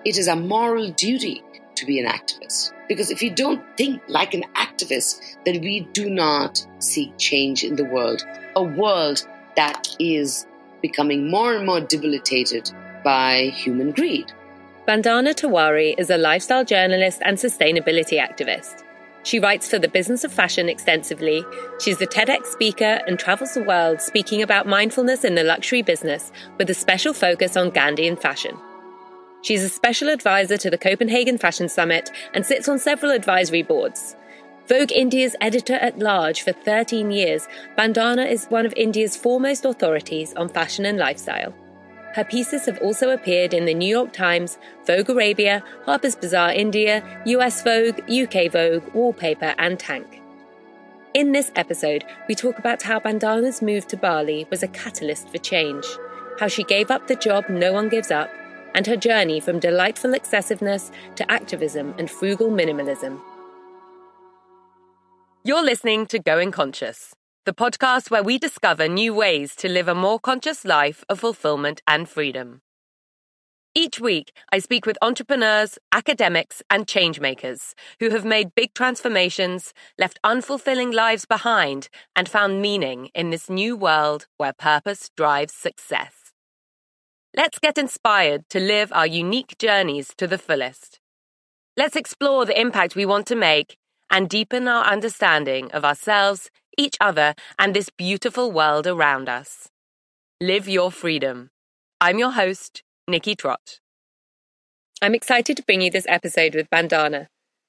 it is a moral duty to be an activist. Because if you don't think like an activist, then we do not seek change in the world, a world that is becoming more and more debilitated by human greed. Bandana Tewari is a lifestyle journalist and sustainability activist. She writes for the business of fashion extensively. She's a TEDx speaker and travels the world speaking about mindfulness in the luxury business with a special focus on Gandhi and fashion. She's a special advisor to the Copenhagen Fashion Summit and sits on several advisory boards. Vogue India's editor-at-large for 13 years, Bandana is one of India's foremost authorities on fashion and lifestyle. Her pieces have also appeared in the New York Times, Vogue Arabia, Harper's Bazaar India, US Vogue, UK Vogue, Wallpaper and Tank. In this episode, we talk about how Bandana's move to Bali was a catalyst for change, how she gave up the job no one gives up, and her journey from delightful excessiveness to activism and frugal minimalism. You're listening to Going Conscious, the podcast where we discover new ways to live a more conscious life of fulfillment and freedom. Each week, I speak with entrepreneurs, academics, and changemakers who have made big transformations, left unfulfilling lives behind, and found meaning in this new world where purpose drives success. Let's get inspired to live our unique journeys to the fullest. Let's explore the impact we want to make and deepen our understanding of ourselves, each other, and this beautiful world around us. Live your freedom. I'm your host, Nikki Trott. I'm excited to bring you this episode with Bandana.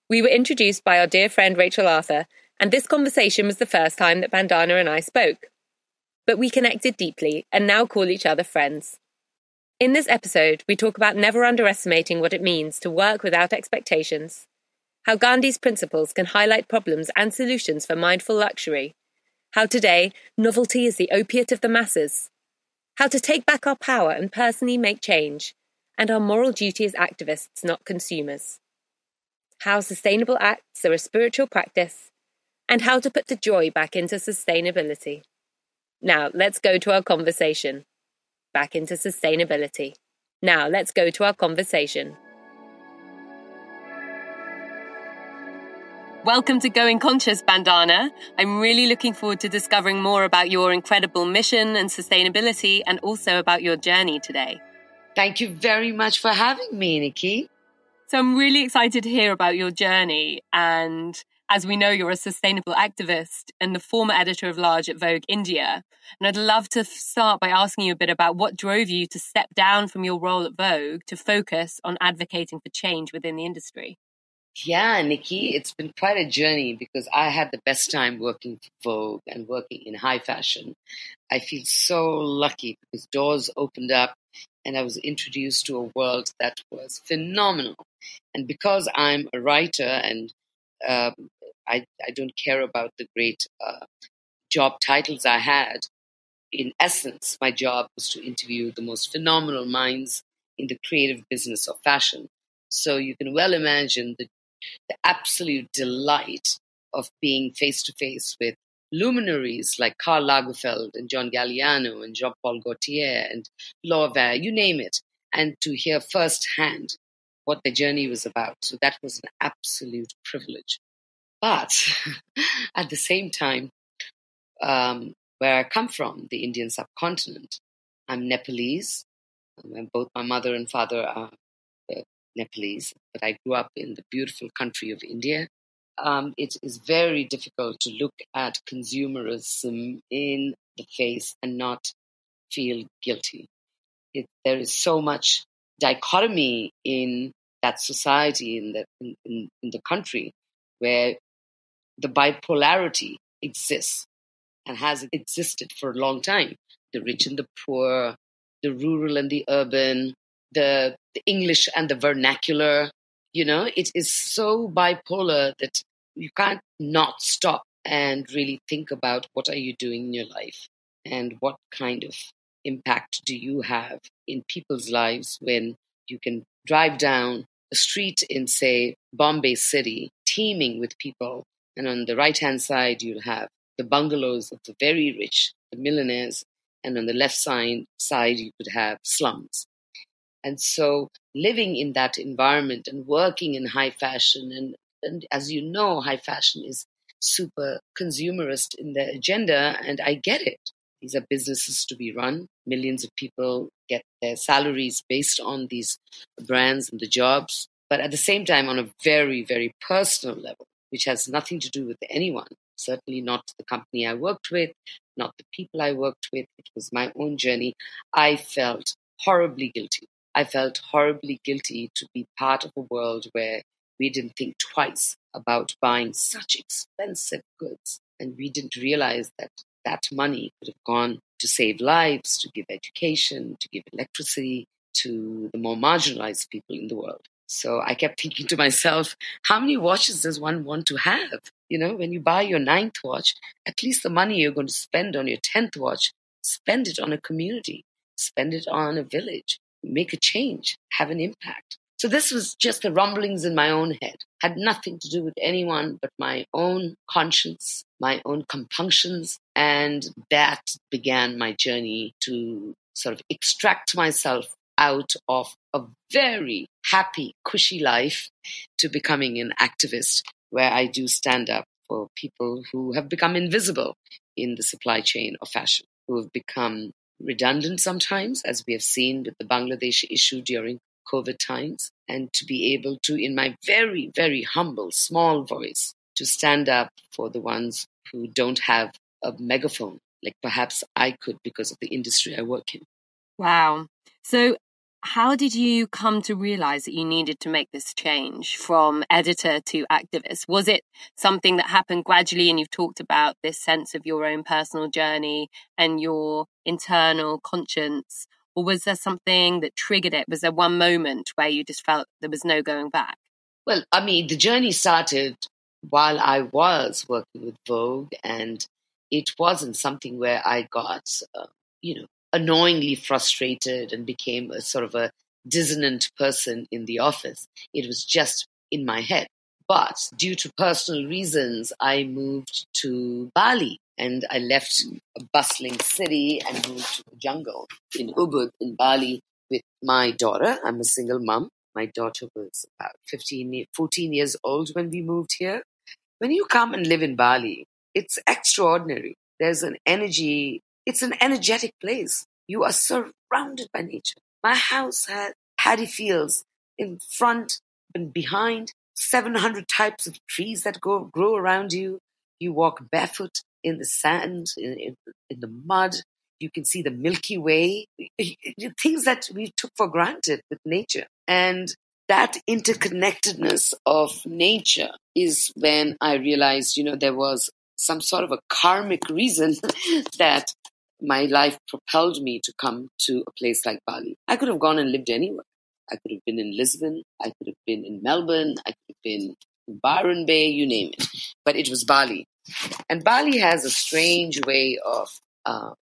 We were introduced by our dear friend Rachel Arthur, and this conversation was the first time that Bandana and I spoke. But we connected deeply and now call each other friends. In this episode, we talk about never underestimating what it means to work without expectations, how Gandhi's principles can highlight problems and solutions for mindful luxury, how today novelty is the opiate of the masses, how to take back our power and personally make change, and our moral duty as activists, not consumers, how sustainable acts are a spiritual practice, and how to put the joy back into sustainability. Now, let's go to our conversation. Back into sustainability. Now, let's go to our conversation. Welcome to Going Conscious, Bandana. I'm really looking forward to discovering more about your incredible mission and sustainability and also about your journey today. Thank you very much for having me, Nikki. So I'm really excited to hear about your journey. And as we know, you're a sustainable activist and the former editor-at-large at Vogue India. And I'd love to start by asking you a bit about what drove you to step down from your role at Vogue to focus on advocating for change within the industry. Yeah, Nikki, it's been quite a journey because I had the best time working for Vogue and working in high fashion. I feel so lucky because doors opened up and I was introduced to a world that was phenomenal. And because I'm a writer and I don't care about the great job titles I had, in essence, my job was to interview the most phenomenal minds in the creative business of fashion. So you can well imagine the absolute delight of being face-to-face with luminaries like Karl Lagerfeld and John Galliano and Jean-Paul Gaultier and Laura, you name it, and to hear firsthand what their journey was about. So that was an absolute privilege. But at the same time, where I come from, the Indian subcontinent, I'm Nepalese. Both my mother and father are Nepalese, but I grew up in the beautiful country of India. It is very difficult to look at consumerism in the face and not feel guilty. There is so much dichotomy in that society, in the country, where the bipolarity exists and has existed for a long time. The rich and the poor, the rural and the urban, the English and the vernacular. You know, it is so bipolar that you can't not stop and really think about what are you doing in your life and what kind of impact do you have in people's lives when you can drive down a street in, say, Bombay City, teeming with people, and on the right-hand side you'll have the bungalows of the very rich, the millionaires, and on the left side you could have slums. And so living in that environment and working in high fashion, and as you know, high fashion is super consumerist in their agenda, and I get it. These are businesses to be run. Millions of people get their salaries based on these brands and the jobs. But at the same time, on a very, very personal level, which has nothing to do with anyone, certainly not the company I worked with, not the people I worked with. It was my own journey. I felt horribly guilty. I felt horribly guilty to be part of a world where we didn't think twice about buying such expensive goods. And we didn't realize that that money could have gone to save lives, to give education, to give electricity to the more marginalized people in the world. So I kept thinking to myself, how many watches does one want to have? You know, when you buy your 9th watch, at least the money you're going to spend on your 10th watch, spend it on a community, spend it on a village, make a change, have an impact. So this was just the rumblings in my own head, had nothing to do with anyone but my own conscience, my own compunctions. And that began my journey to sort of extract myself out of a very happy, cushy life to becoming an activist, where I do stand up for people who have become invisible in the supply chain of fashion, who have become redundant sometimes, as we have seen with the Bangladesh issue during COVID times, and to be able to, in my very, very humble, small voice, to stand up for the ones who don't have a megaphone, like perhaps I could because of the industry I work in. Wow. So how did you come to realize that you needed to make this change from editor to activist? Was it something that happened gradually, and you've talked about this sense of your own personal journey and your internal conscience? Or was there something that triggered it? Was there one moment where you just felt there was no going back? Well, I mean, the journey started while I was working with Vogue, and it wasn't something where I got, annoyingly frustrated and became a sort of a dissonant person in the office. It was just in my head. But due to personal reasons, I moved to Bali, and I left a bustling city and moved to the jungle in Ubud in Bali with my daughter. I'm a single mom. My daughter was about 14 years old when we moved here. When you come and live in Bali, it's extraordinary. There's an energy. It's an energetic place. You are surrounded by nature. My house had paddy fields in front and behind, 700 types of trees that grow around you. You walk barefoot in the sand, in the mud. You can see the Milky Way, things that we took for granted with nature. And that interconnectedness of nature is when I realized, there was some sort of a karmic reason that my life propelled me to come to a place like Bali. I could have gone and lived anywhere. I could have been in Lisbon. I could have been in Melbourne. I could have been in Byron Bay, you name it. But it was Bali. And Bali has a strange way of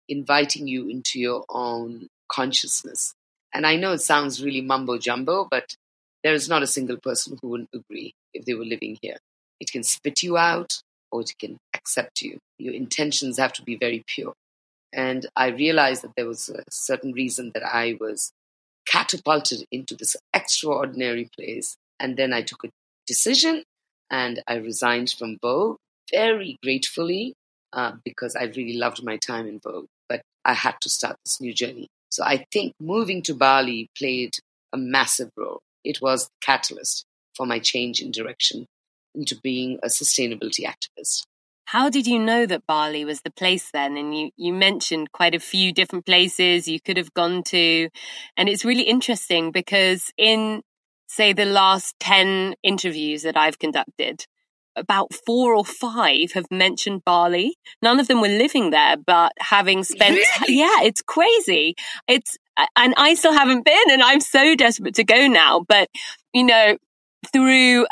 inviting you into your own consciousness. And I know it sounds really mumbo jumbo, but there is not a single person who wouldn't agree if they were living here. It can spit you out or it can accept you. Your intentions have to be very pure. And I realized that there was a certain reason that I was catapulted into this extraordinary place. And then I took a decision and I resigned from Vogue very gratefully because I really loved my time in Vogue. But I had to start this new journey. So I think moving to Bali played a massive role. It was the catalyst for my change in direction into being a sustainability activist. How did you know that Bali was the place then? And you mentioned quite a few different places you could have gone to. And it's really interesting because in, say, the last 10 interviews that I've conducted, about 4 or 5 have mentioned Bali. None of them were living there, but having spent... Really? Yeah, it's crazy. And I still haven't been, and I'm so desperate to go now. But, through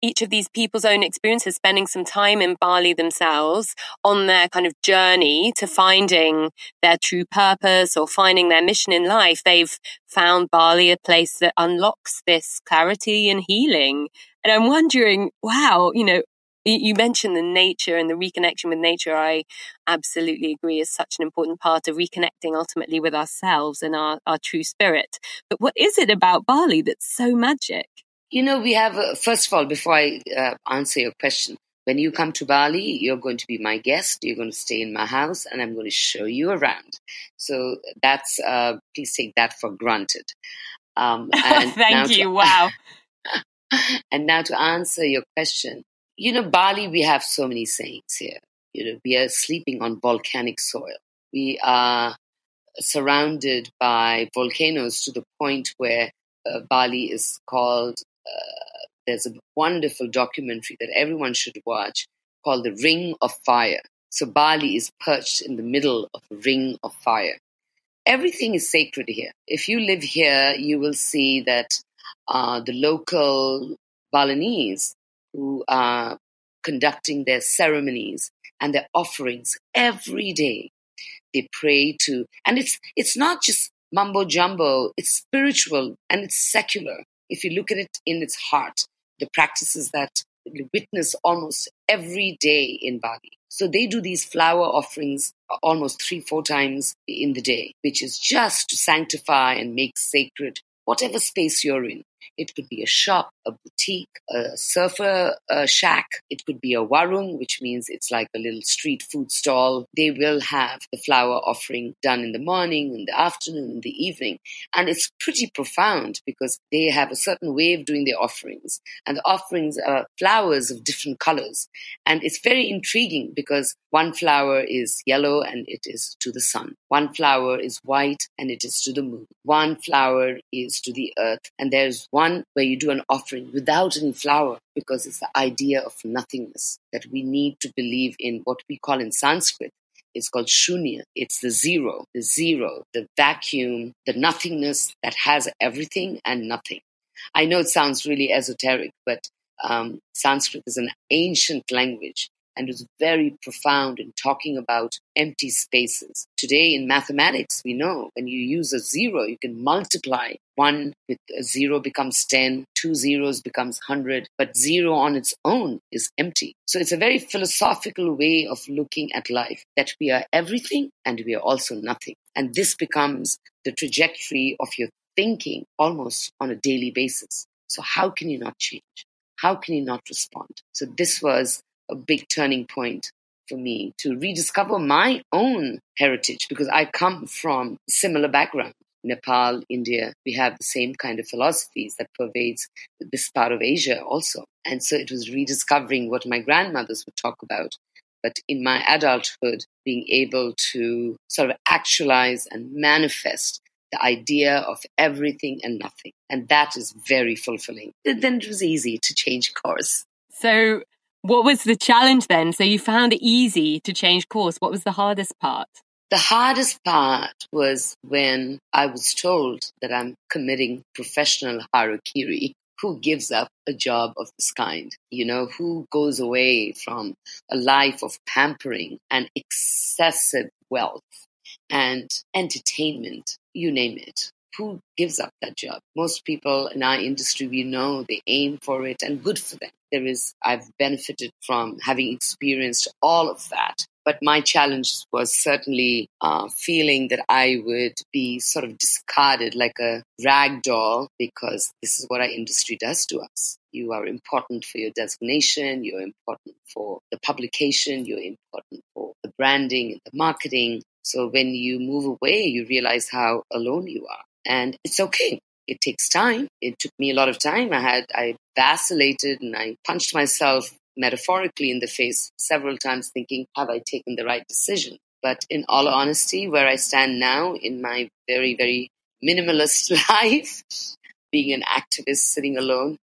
each of these people's own experiences, spending some time in Bali themselves on their kind of journey to finding their true purpose or finding their mission in life, they've found Bali a place that unlocks this clarity and healing. And I'm wondering, wow, You mentioned the nature and the reconnection with nature. I absolutely agree is such an important part of reconnecting ultimately with ourselves and our true spirit. But what is it about Bali that's so magic? We have, first of all, before I answer your question, when you come to Bali, you're going to be my guest. You're going to stay in my house and I'm going to show you around. So that's, please take that for granted. And Thank you. Wow. And now to answer your question, Bali, we have so many sayings here. We are sleeping on volcanic soil. We are surrounded by volcanoes to the point where Bali is called, there's a wonderful documentary that everyone should watch called The Ring of Fire. So Bali is perched in the middle of a ring of fire. Everything is sacred here. If you live here, you will see that the local Balinese who are conducting their ceremonies and their offerings every day, they pray to, and it's not just mumbo jumbo, it's spiritual and it's secular. If you look at it in its heart, the practices that you witness almost every day in Bali. So they do these flower offerings almost 3-4 times in the day, which is just to sanctify and make sacred whatever space you're in. It could be a shop, a boutique, a surfer shack. It could be a warung, which means it's like a little street food stall. They will have the flower offering done in the morning, in the afternoon, in the evening. And it's pretty profound because they have a certain way of doing their offerings. And the offerings are flowers of different colors. And it's very intriguing because one flower is yellow and it is to the sun. One flower is white and it is to the moon. One flower is to the earth. And there's one where you do an offering without any flower because it's the idea of nothingness, that we need to believe in what we call in Sanskrit. It's called shunya. It's the zero, the vacuum, the nothingness that has everything and nothing. I know it sounds really esoteric, but Sanskrit is an ancient language and was very profound in talking about empty spaces. Today in mathematics, we know when you use a zero, you can multiply. 1 with a 0 becomes 10, 2 zeros becomes 100, but 0 on its own is empty. So it's a very philosophical way of looking at life, that we are everything and we are also nothing. And this becomes the trajectory of your thinking almost on a daily basis. So how can you not change? How can you not respond? So this was a big turning point for me to rediscover my own heritage, because I come from a similar background. Nepal, India, we have the same kind of philosophies that pervades this part of Asia also. And so it was rediscovering what my grandmothers would talk about. But in my adulthood, being able to sort of actualize and manifest the idea of everything and nothing. And that is very fulfilling. Then it was easy to change course. So what was the challenge then? So you found it easy to change course. What was the hardest part? The hardest part was when I was told that I'm committing professional harakiri. Who gives up a job of this kind? Who goes away from a life of pampering and excessive wealth and entertainment, you name it? Who gives up that job? Most people in our industry, we know they aim for it, and good for them. I've benefited from having experienced all of that. But my challenge was certainly feeling that I would be sort of discarded like a rag doll, because this is what our industry does to us. You are important for your designation, you're important for the publication, you're important for the branding and the marketing. So when you move away, you realize how alone you are. And it's okay. It takes time. It took me a lot of time. I vacillated and I punched myself metaphorically in the face several times thinking, have I taken the right decision? But in all honesty, where I stand now in my very, very minimalist life, being an activist, sitting alone,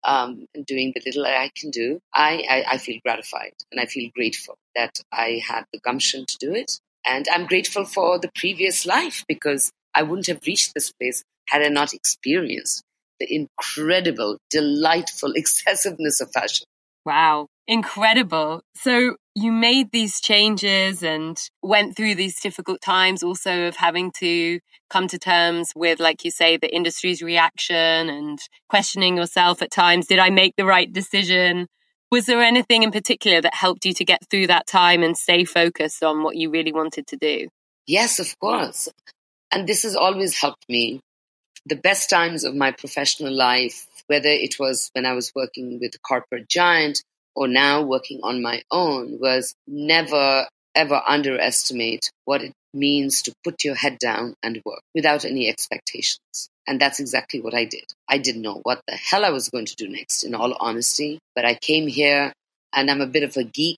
and doing the little I can do, I feel gratified and I feel grateful that I had the gumption to do it. And I'm grateful for the previous life, because I wouldn't have reached this place had I not experienced the incredible, delightful excessiveness of fashion. Wow, incredible. So you made these changes and went through these difficult times also of having to come to terms with, like you say, the industry's reaction and questioning yourself at times. Did I make the right decision? Was there anything in particular that helped you to get through that time and stay focused on what you really wanted to do? Yes, of course. And this has always helped me. The best times of my professional life, whether it was when I was working with a corporate giant or now working on my own, was never, ever underestimate what it means to put your head down and work without any expectations. And that's exactly what I did. I didn't know what the hell I was going to do next, in all honesty. But I came here and I'm a bit of a geek.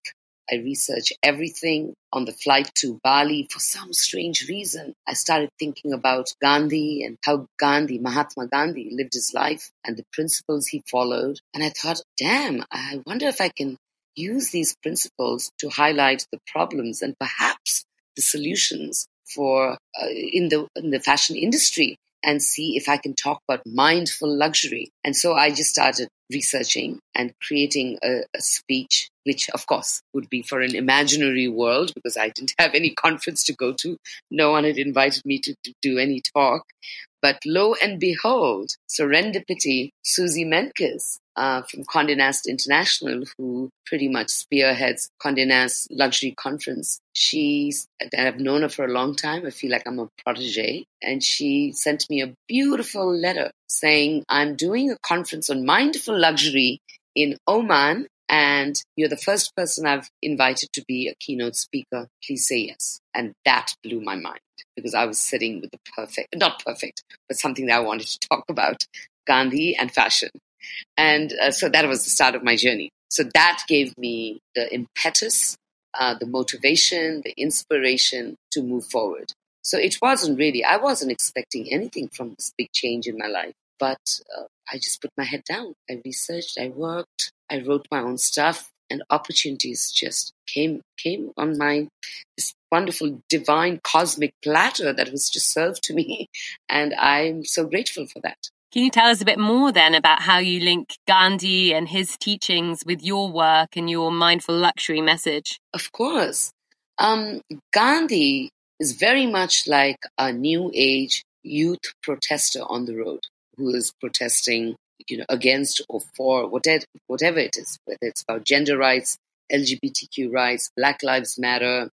I research everything. On the flight to Bali, for some strange reason, I started thinking about Gandhi and how Mahatma Gandhi, lived his life and the principles he followed. And I thought, damn, I wonder if I can use these principles to highlight the problems and perhaps the solutions for in the fashion industry, and see if I can talk about mindful luxury. And so I just started researching and creating a speech, which of course would be for an imaginary world because I didn't have any conference to go to. No one had invited me to do any talk. But lo and behold, serendipity, Susie Menkes from Condé Nast International, who pretty much spearheads Condé Nast Luxury Conference. I've known her for a long time. I feel like I'm a protege. And she sent me a beautiful letter saying, I'm doing a conference on mindful luxury in Oman, and you're the first person I've invited to be a keynote speaker. Please say yes. And that blew my mind because I was sitting with not perfect, but something that I wanted to talk about, Gandhi and fashion. And so that was the start of my journey. So that gave me the impetus, the motivation, the inspiration to move forward. So I wasn't expecting anything from this big change in my life, but I just put my head down. I researched, I worked, I wrote my own stuff, and opportunities just came on this wonderful, divine, cosmic platter that was just served to me. And I'm so grateful for that. Can you tell us a bit more then about how you link Gandhi and his teachings with your work and your mindful luxury message? Of course. Gandhi is very much like a new age youth protester on the road who is protesting, against or for whatever it is, whether it's about gender rights, LGBTQ rights, Black Lives Matter,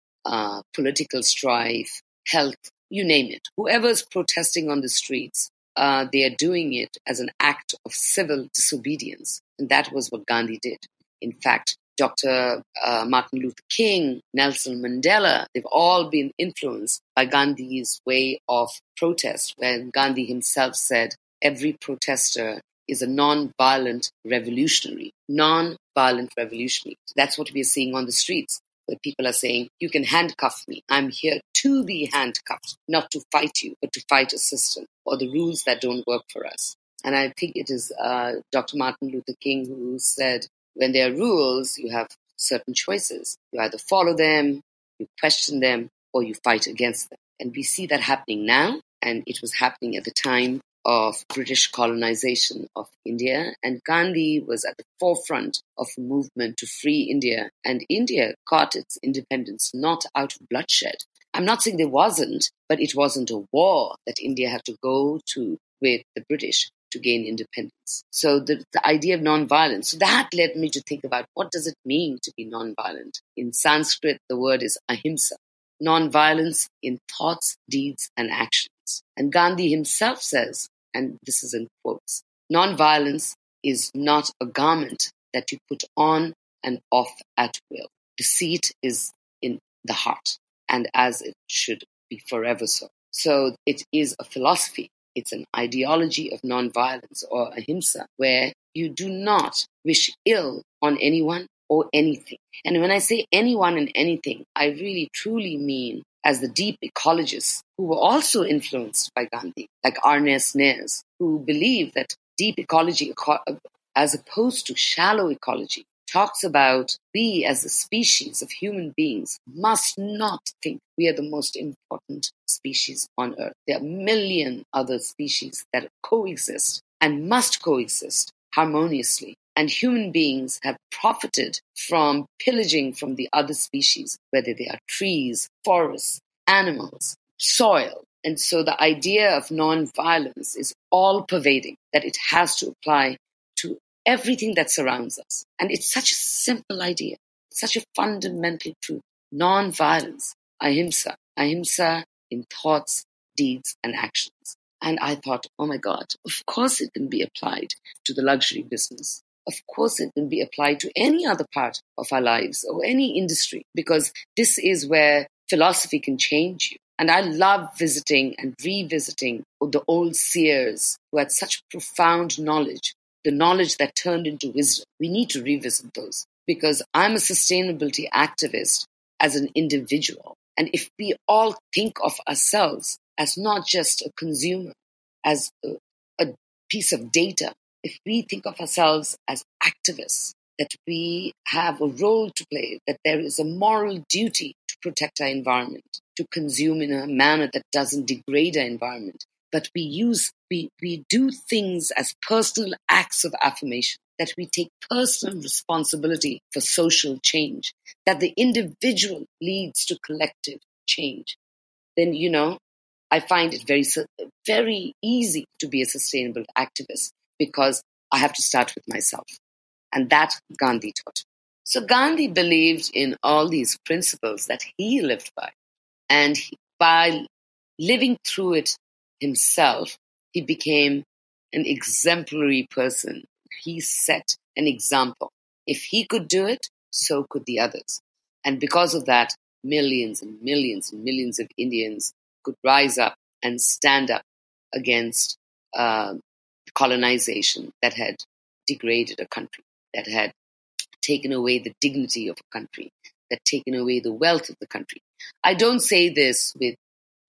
political strife, health, you name it. Whoever's protesting on the streets, they are doing it as an act of civil disobedience. And that was what Gandhi did. In fact, Dr. Martin Luther King, Nelson Mandela, they've all been influenced by Gandhi's way of protest, when Gandhi himself said, every protester is a non-violent revolutionary. Non-violent revolutionary. That's what we're seeing on the streets, where people are saying, you can handcuff me. I'm here to be handcuffed, not to fight you, but to fight a system or the rules that don't work for us. And I think it is Dr. Martin Luther King who said, when there are rules, you have certain choices. You either follow them, you question them, or you fight against them. And we see that happening now, and it was happening at the time of British colonization of India. And Gandhi was at the forefront of a movement to free India. And India got its independence not out of bloodshed. I'm not saying there wasn't, but it wasn't a war that India had to go to with the British to gain independence. So the idea of nonviolence, so that led me to think about what does it mean to be nonviolent. In Sanskrit, the word is ahimsa, nonviolence in thoughts, deeds, and actions. And Gandhi himself says, and this is in quotes, nonviolence is not a garment that you put on and off at will. The seat is in the heart, and as it should be forever so. So it is a philosophy. It's an ideology of nonviolence or ahimsa, where you do not wish ill on anyone or anything. And when I say anyone and anything, I really truly mean as the deep ecologists who were also influenced by Gandhi, like Arnes Nares, who believe that deep ecology, as opposed to shallow ecology, talks about we as a species of human beings must not think we are the most important species on Earth. There are a million other species that coexist and must coexist harmoniously. And human beings have profited from pillaging from the other species, whether they are trees, forests, animals, soil. And so the idea of non-violence is all-pervading, that it has to apply to everything that surrounds us. And it's such a simple idea, such a fundamental truth. Non-violence, ahimsa, ahimsa in thoughts, deeds, and actions. And I thought, oh my God, of course it can be applied to the luxury business. Of course it can be applied to any other part of our lives or any industry, because this is where philosophy can change you. And I love visiting and revisiting the old seers who had such profound knowledge, the knowledge that turned into wisdom. We need to revisit those, because I'm a sustainability activist as an individual. And if we all think of ourselves as not just a consumer, as a piece of data, if we think of ourselves as activists, that we have a role to play, that there is a moral duty to protect our environment, to consume in a manner that doesn't degrade our environment, but we do things as personal acts of affirmation, that we take personal responsibility for social change, that the individual leads to collective change, then, I find it very, very easy to be a sustainable activist, because I have to start with myself. And that Gandhi taught. So Gandhi believed in all these principles that he lived by. And by living through it himself, he became an exemplary person. He set an example. If he could do it, so could the others. And because of that, millions and millions and millions of Indians could rise up and stand up against colonization that had degraded a country, that had taken away the dignity of a country, that had taken away the wealth of the country. I don't say this with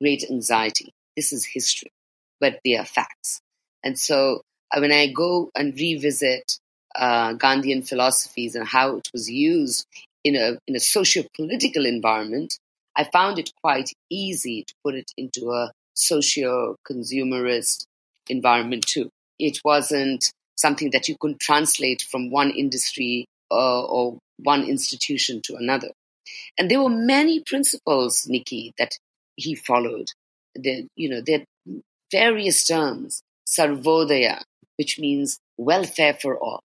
great anxiety. This is history, but they are facts. And so when I go and revisit Gandhian philosophies and how it was used in a socio-political environment, I found it quite easy to put it into a socio-consumerist environment too. It wasn't something that you could translate from one industry or one institution to another. And there were many principles, Nikki, that he followed. There are various terms, sarvodaya, which means welfare for all,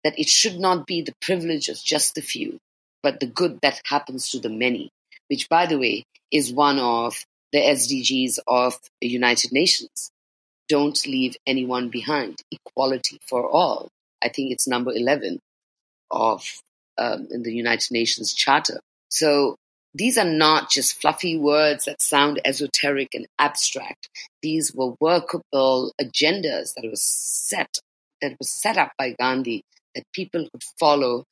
that it should not be the privilege of just the few, but the good that happens to the many, which, by the way, is one of the SDGs of the United Nations. Don't leave anyone behind. Equality for all. I think it's number 11 of in the United Nations Charter. So these are not just fluffy words that sound esoteric and abstract. These were workable agendas that was set up by Gandhi, that people could follow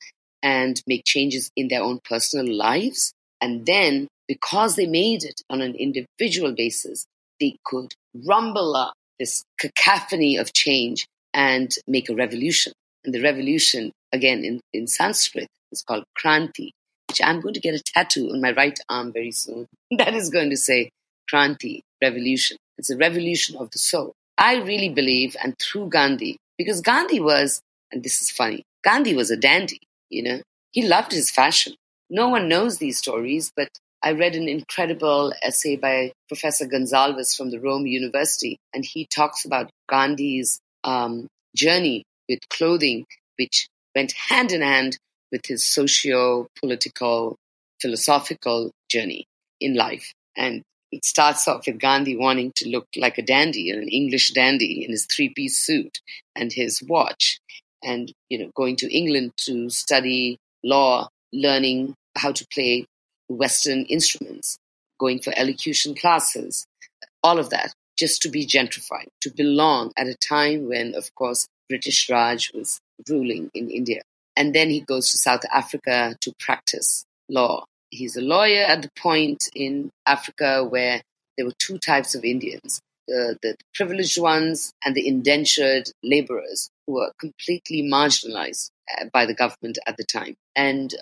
and make changes in their own personal lives. And then, because they made it on an individual basis, they could rumble up this cacophony of change and make a revolution. And the revolution, again, in Sanskrit, is called Kranti, which I'm going to get a tattoo on my right arm very soon. That is going to say Kranti, revolution. It's a revolution of the soul. I really believe, and through Gandhi, because Gandhi was, and this is funny, Gandhi was a dandy, He loved his fashion. No one knows these stories, but I read an incredible essay by Professor Gonsalves from the Rome University, and he talks about Gandhi's journey with clothing, which went hand in hand with his socio-political, philosophical journey in life. And it starts off with Gandhi wanting to look like a dandy, an English dandy in his three-piece suit and his watch, and going to England to study law, learning how to play Western instruments, going for elocution classes, all of that, just to be gentrified, to belong at a time when, of course, British Raj was ruling in India. And then he goes to South Africa to practice law. He's a lawyer at the point in Africa where there were two types of Indians, the privileged ones and the indentured laborers, who were completely marginalized by the government at the time. And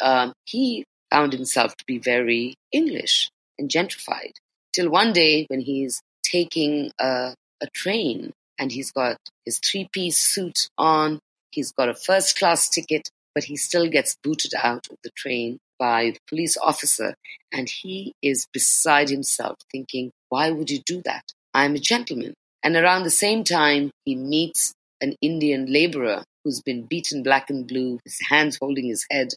he found himself to be very English and gentrified, till one day when he's taking a train and he's got his three-piece suit on, he's got a first-class ticket, but he still gets booted out of the train by the police officer, and he is beside himself thinking, why would you do that? I'm a gentleman. And around the same time, he meets an Indian laborer who's been beaten black and blue, his hands holding his head.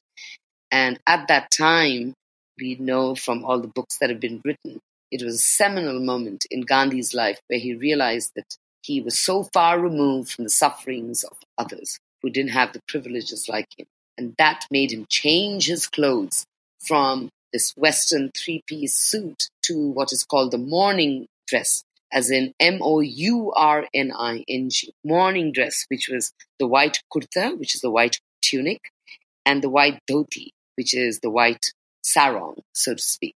And at that time, we know from all the books that have been written, it was a seminal moment in Gandhi's life where he realized that he was so far removed from the sufferings of others who didn't have the privileges like him. And that made him change his clothes from this Western three-piece suit to what is called the mourning dress, as in mourning, mourning dress, which was the white kurta, which is the white tunic, and the white dhoti, which is the white sarong, so to speak.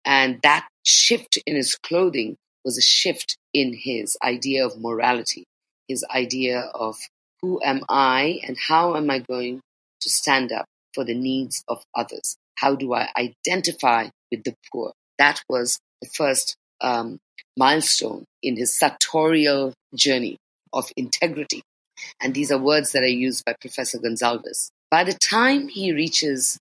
And that shift in his clothing was a shift in his idea of morality, his idea of who am I and how am I going to stand up for the needs of others? How do I identify with the poor? That was the first milestone in his sartorial journey of integrity. And these are words that are used by Professor Gonsalves. By the time he reaches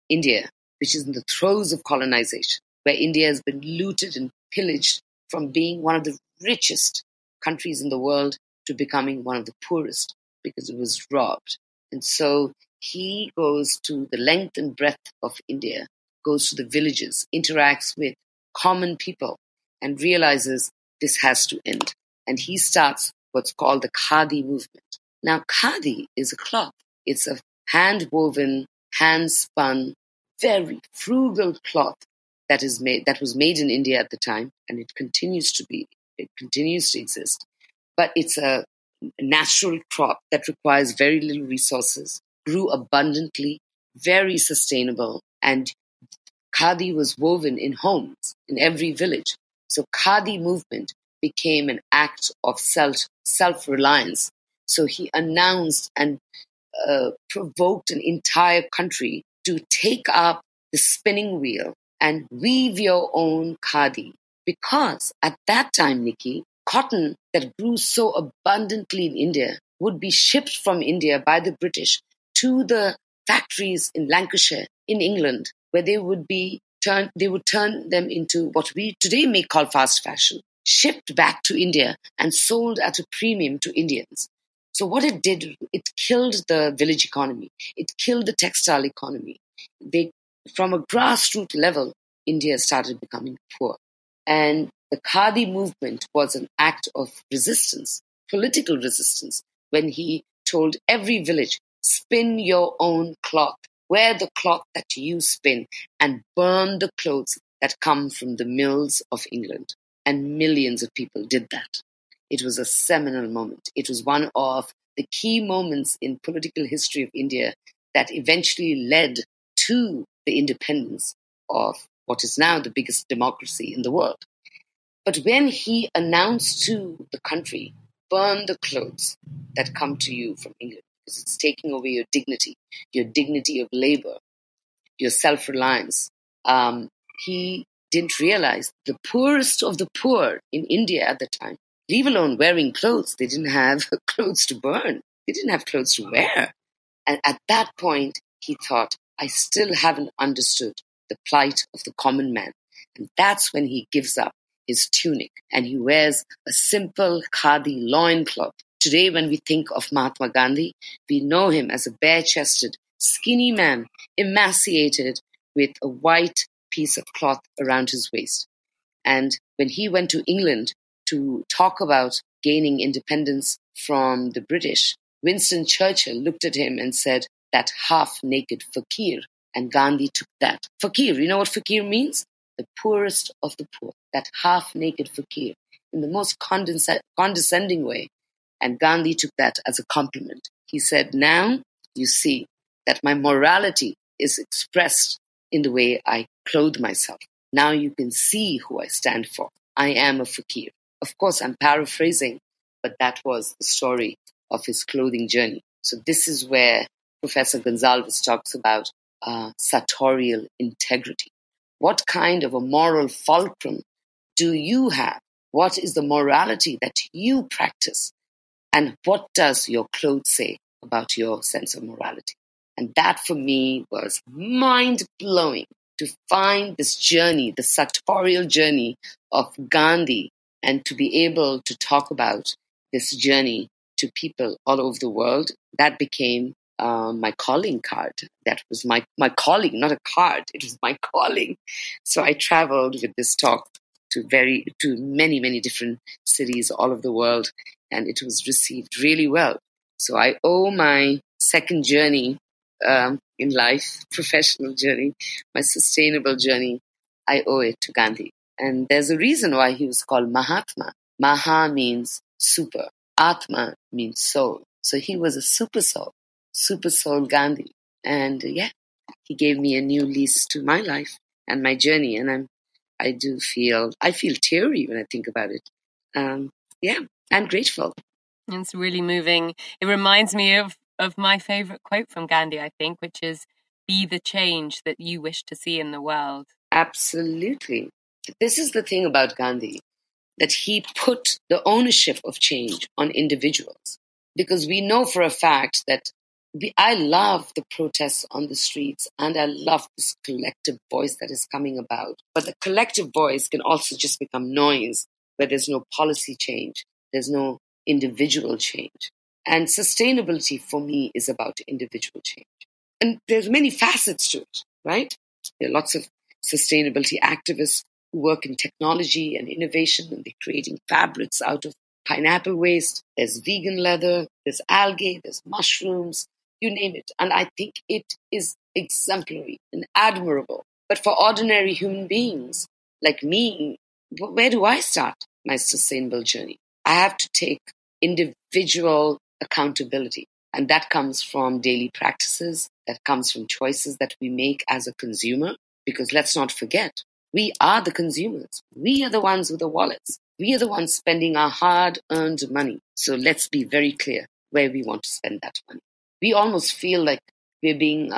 India, which is in the throes of colonization, where India has been looted and pillaged from being one of the richest countries in the world to becoming one of the poorest because it was robbed. And so he goes to the length and breadth of India, goes to the villages, interacts with common people, and realizes this has to end. And he starts what's called the Khadi movement. Now, Khadi is a cloth. It's a hand-woven, hand-spun, very frugal cloth that was made in India at the time, and it continues to exist. But it's a natural crop that requires very little resources, grew abundantly, very sustainable, and Khadi was woven in homes in every village. So Khadi movement became an act of self-reliance. So he announced and provoked an entire country to take up the spinning wheel and weave your own khadi. Because at that time, Nikki, cotton that grew so abundantly in India would be shipped from India by the British to the factories in Lancashire, in England, where they would turn them into what we today may call fast fashion, shipped back to India and sold at a premium to Indians. So what it did, it killed the village economy. It killed the textile economy. From a grassroots level, India started becoming poor. And the Khadi movement was an act of resistance, political resistance, when he told every village, spin your own cloth, wear the cloth that you spin, and burn the clothes that come from the mills of England. And millions of people did that. It was a seminal moment. It was one of the key moments in political history of India that eventually led to the independence of what is now the biggest democracy in the world. But when he announced to the country, burn the clothes that come to you from England, because it's taking away your dignity of labor, your self-reliance, he didn't realize the poorest of the poor in India at the time, leave alone wearing clothes, they didn't have clothes to burn. They didn't have clothes to wear. And at that point, he thought, I still haven't understood the plight of the common man. And that's when he gives up his tunic and he wears a simple khadi loincloth. Today, when we think of Mahatma Gandhi, we know him as a bare-chested, skinny man, emaciated with a white piece of cloth around his waist. And when he went to England to talk about gaining independence from the British, Winston Churchill looked at him and said, that half-naked fakir. And Gandhi took that. Fakir, you know what fakir means? The poorest of the poor. That half-naked fakir in the most condescending way. And Gandhi took that as a compliment. He said, now you see that my morality is expressed in the way I clothe myself. Now you can see who I stand for. I am a fakir. Of course, I'm paraphrasing, but that was the story of his clothing journey. So this is where Professor Gonsalves talks about sartorial integrity. What kind of a moral fulcrum do you have? What is the morality that you practice? And what does your clothes say about your sense of morality? And that for me was mind-blowing to find this journey, the sartorial journey of Gandhi, and to be able to talk about this journey to people all over the world, that became my calling card. That was my calling, not a card. It was my calling. So I traveled with this talk to many different cities all over the world, and it was received really well. So I owe my second journey in life, professional journey, my sustainable journey, I owe it to Gandhi. And there's a reason why he was called Mahatma. Maha means super. Atma means soul. So he was a super soul Gandhi. And he gave me a new lease to my life and my journey. And I feel teary when I think about it. I'm grateful. It's really moving. It reminds me of my favorite quote from Gandhi, I think, which is, "Be the change that you wish to see in the world." Absolutely. This is the thing about Gandhi, that he put the ownership of change on individuals. Because we know for a fact that I love the protests on the streets, and I love this collective voice that is coming about. But the collective voice can also just become noise, where there's no policy change, there's no individual change. And sustainability for me is about individual change. And there's many facets to it, right? There are lots of sustainability activists who work in technology and innovation, and they're creating fabrics out of pineapple waste. There's vegan leather, there's algae, there's mushrooms, you name it. And I think it is exemplary and admirable. But for ordinary human beings like me, where do I start my sustainable journey? I have to take individual accountability. And that comes from daily practices, that comes from choices that we make as a consumer. Because let's not forget, we are the consumers. We are the ones with the wallets. We are the ones spending our hard-earned money. So let's be very clear where we want to spend that money. We almost feel like we're being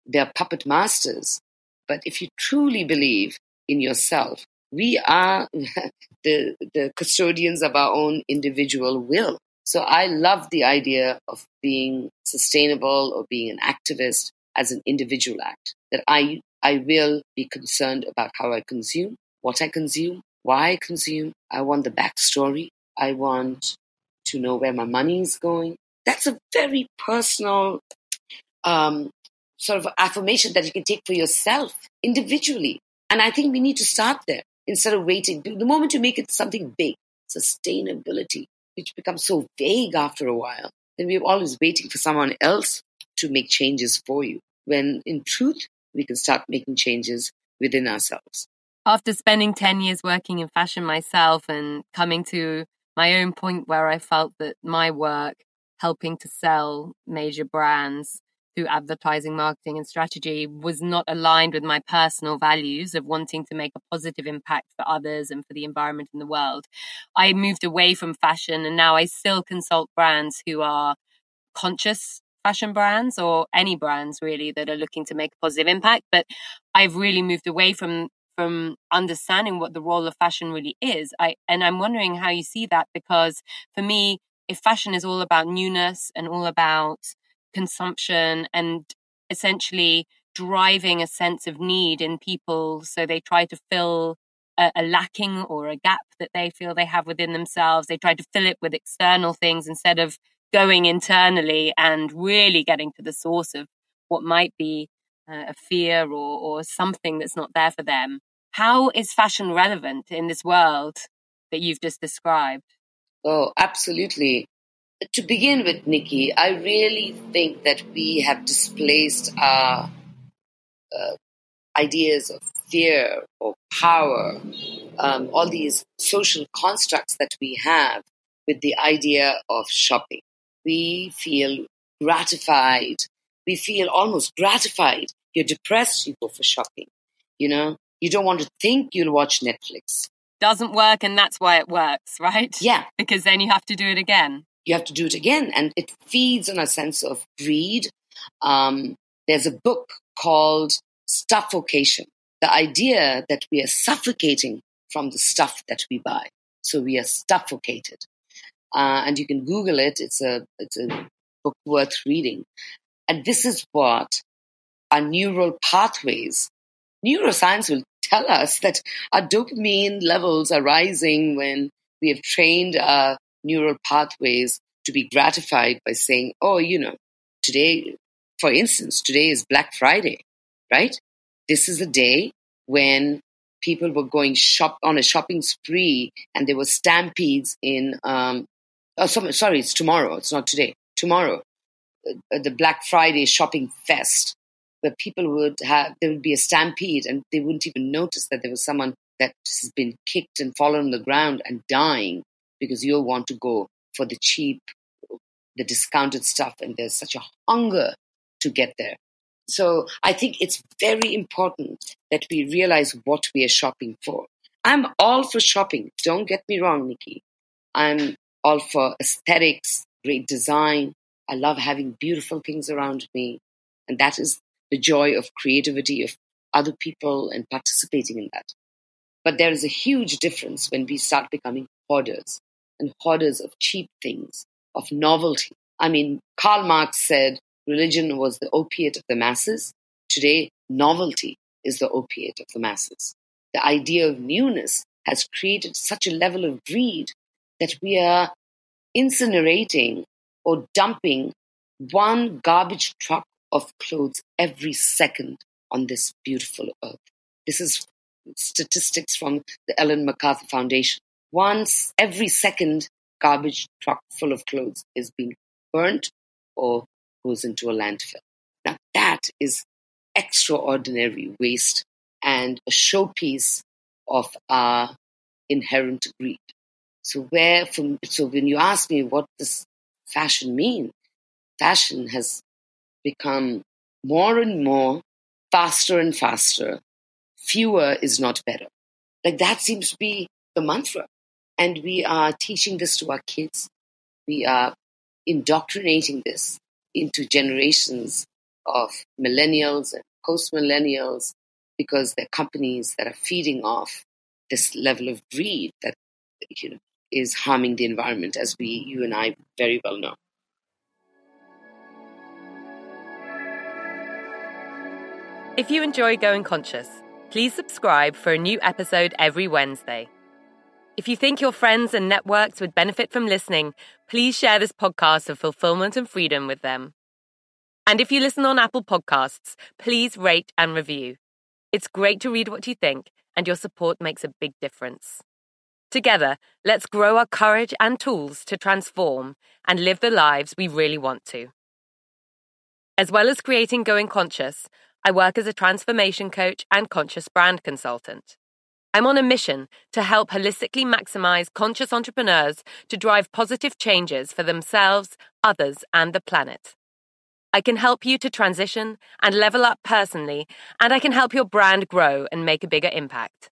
their puppet masters. But if you truly believe in yourself, we are the custodians of our own individual will. So I love the idea of being sustainable or being an activist as an individual act, that I will be concerned about how I consume, what I consume, why I consume. I want the backstory. I want to know where my money is going. That's a very personal sort of affirmation that you can take for yourself individually. And I think we need to start there instead of waiting. The moment you make it something big, sustainability, which becomes so vague after a while, then we're always waiting for someone else to make changes for you. When in truth, we can start making changes within ourselves. After spending 10 years working in fashion myself and coming to my own point where I felt that my work helping to sell major brands through advertising, marketing and strategy was not aligned with my personal values of wanting to make a positive impact for others and for the environment in the world, I moved away from fashion, and now I still consult brands who are conscious fashion brands, or any brands really that are looking to make a positive impact. But I've really moved away from understanding what the role of fashion really is. And I'm wondering how you see that, because for me, if fashion is all about newness and all about consumption and essentially driving a sense of need in people, so they try to fill a lacking or a gap that they feel they have within themselves, they try to fill it with external things instead of going internally and really getting to the source of what might be a fear or something that's not there for them. How is fashion relevant in this world that you've just described? Oh, absolutely. To begin with, Nikki, I really think that we have displaced our ideas of fear or power, all these social constructs that we have with the idea of shopping. We feel gratified. We feel almost gratified. You're depressed, you go for shopping. You don't want to think, you'll watch Netflix. Doesn't work, and that's why it works, right? Yeah. Because then you have to do it again. You have to do it again, and it feeds on a sense of greed. There's a book called Stuffocation, the idea that we are suffocating from the stuff that we buy. So we are stuffocated. And you can Google it. It's a book worth reading. And this is what our neural pathways, neuroscience will tell us that our dopamine levels are rising when we have trained our neural pathways to be gratified by saying, oh, today, for instance, today is Black Friday, right? This is a day when people were going on a shopping spree, and there were stampedes in, it's tomorrow. It's not today. Tomorrow, the Black Friday shopping fest, where there would be a stampede, and they wouldn't even notice that there was someone that has been kicked and fallen on the ground and dying because you want to go for the cheap, the discounted stuff, and there's such a hunger to get there. So I think it's very important that we realize what we are shopping for. I'm all for shopping. Don't get me wrong, Nikki. I'm all for aesthetics, great design. I love having beautiful things around me. And that is the joy of creativity of other people and participating in that. But there is a huge difference when we start becoming hoarders, and hoarders of cheap things, of novelty. I mean, Karl Marx said religion was the opiate of the masses. Today, novelty is the opiate of the masses. The idea of newness has created such a level of greed that we are incinerating or dumping one garbage truck of clothes every second on this beautiful earth. This is statistics from the Ellen MacArthur Foundation. Once every second garbage truck full of clothes is being burnt or goes into a landfill. Now that is extraordinary waste and a showpiece of our inherent greed. So when you ask me what does fashion mean, fashion has become more and more, faster and faster. Fewer is not better. Like that seems to be the mantra. And we are teaching this to our kids. We are indoctrinating this into generations of millennials and post-millennials because they're companies that are feeding off this level of greed that is harming the environment, as you and I very well know. If you enjoy Going Conscious, please subscribe for a new episode every Wednesday. If you think your friends and networks would benefit from listening, please share this podcast of fulfillment and freedom with them. And if you listen on Apple Podcasts, please rate and review. It's great to read what you think, and your support makes a big difference. Together, let's grow our courage and tools to transform and live the lives we really want to. As well as creating Going Conscious, I work as a transformation coach and conscious brand consultant. I'm on a mission to help holistically maximize conscious entrepreneurs to drive positive changes for themselves, others, and the planet. I can help you to transition and level up personally, and I can help your brand grow and make a bigger impact.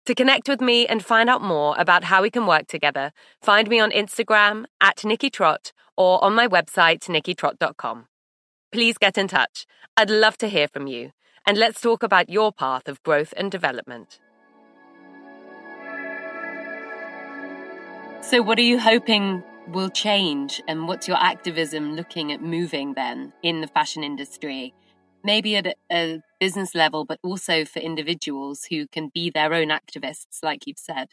To connect with me and find out more about how we can work together, find me on Instagram @NikkiTrott or on my website, nikkitrott.com. Please get in touch. I'd love to hear from you, and let's talk about your path of growth and development. So what are you hoping will change, and what's your activism looking at moving then in the fashion industry? Maybe at a business level, but also for individuals who can be their own activists, like you've said.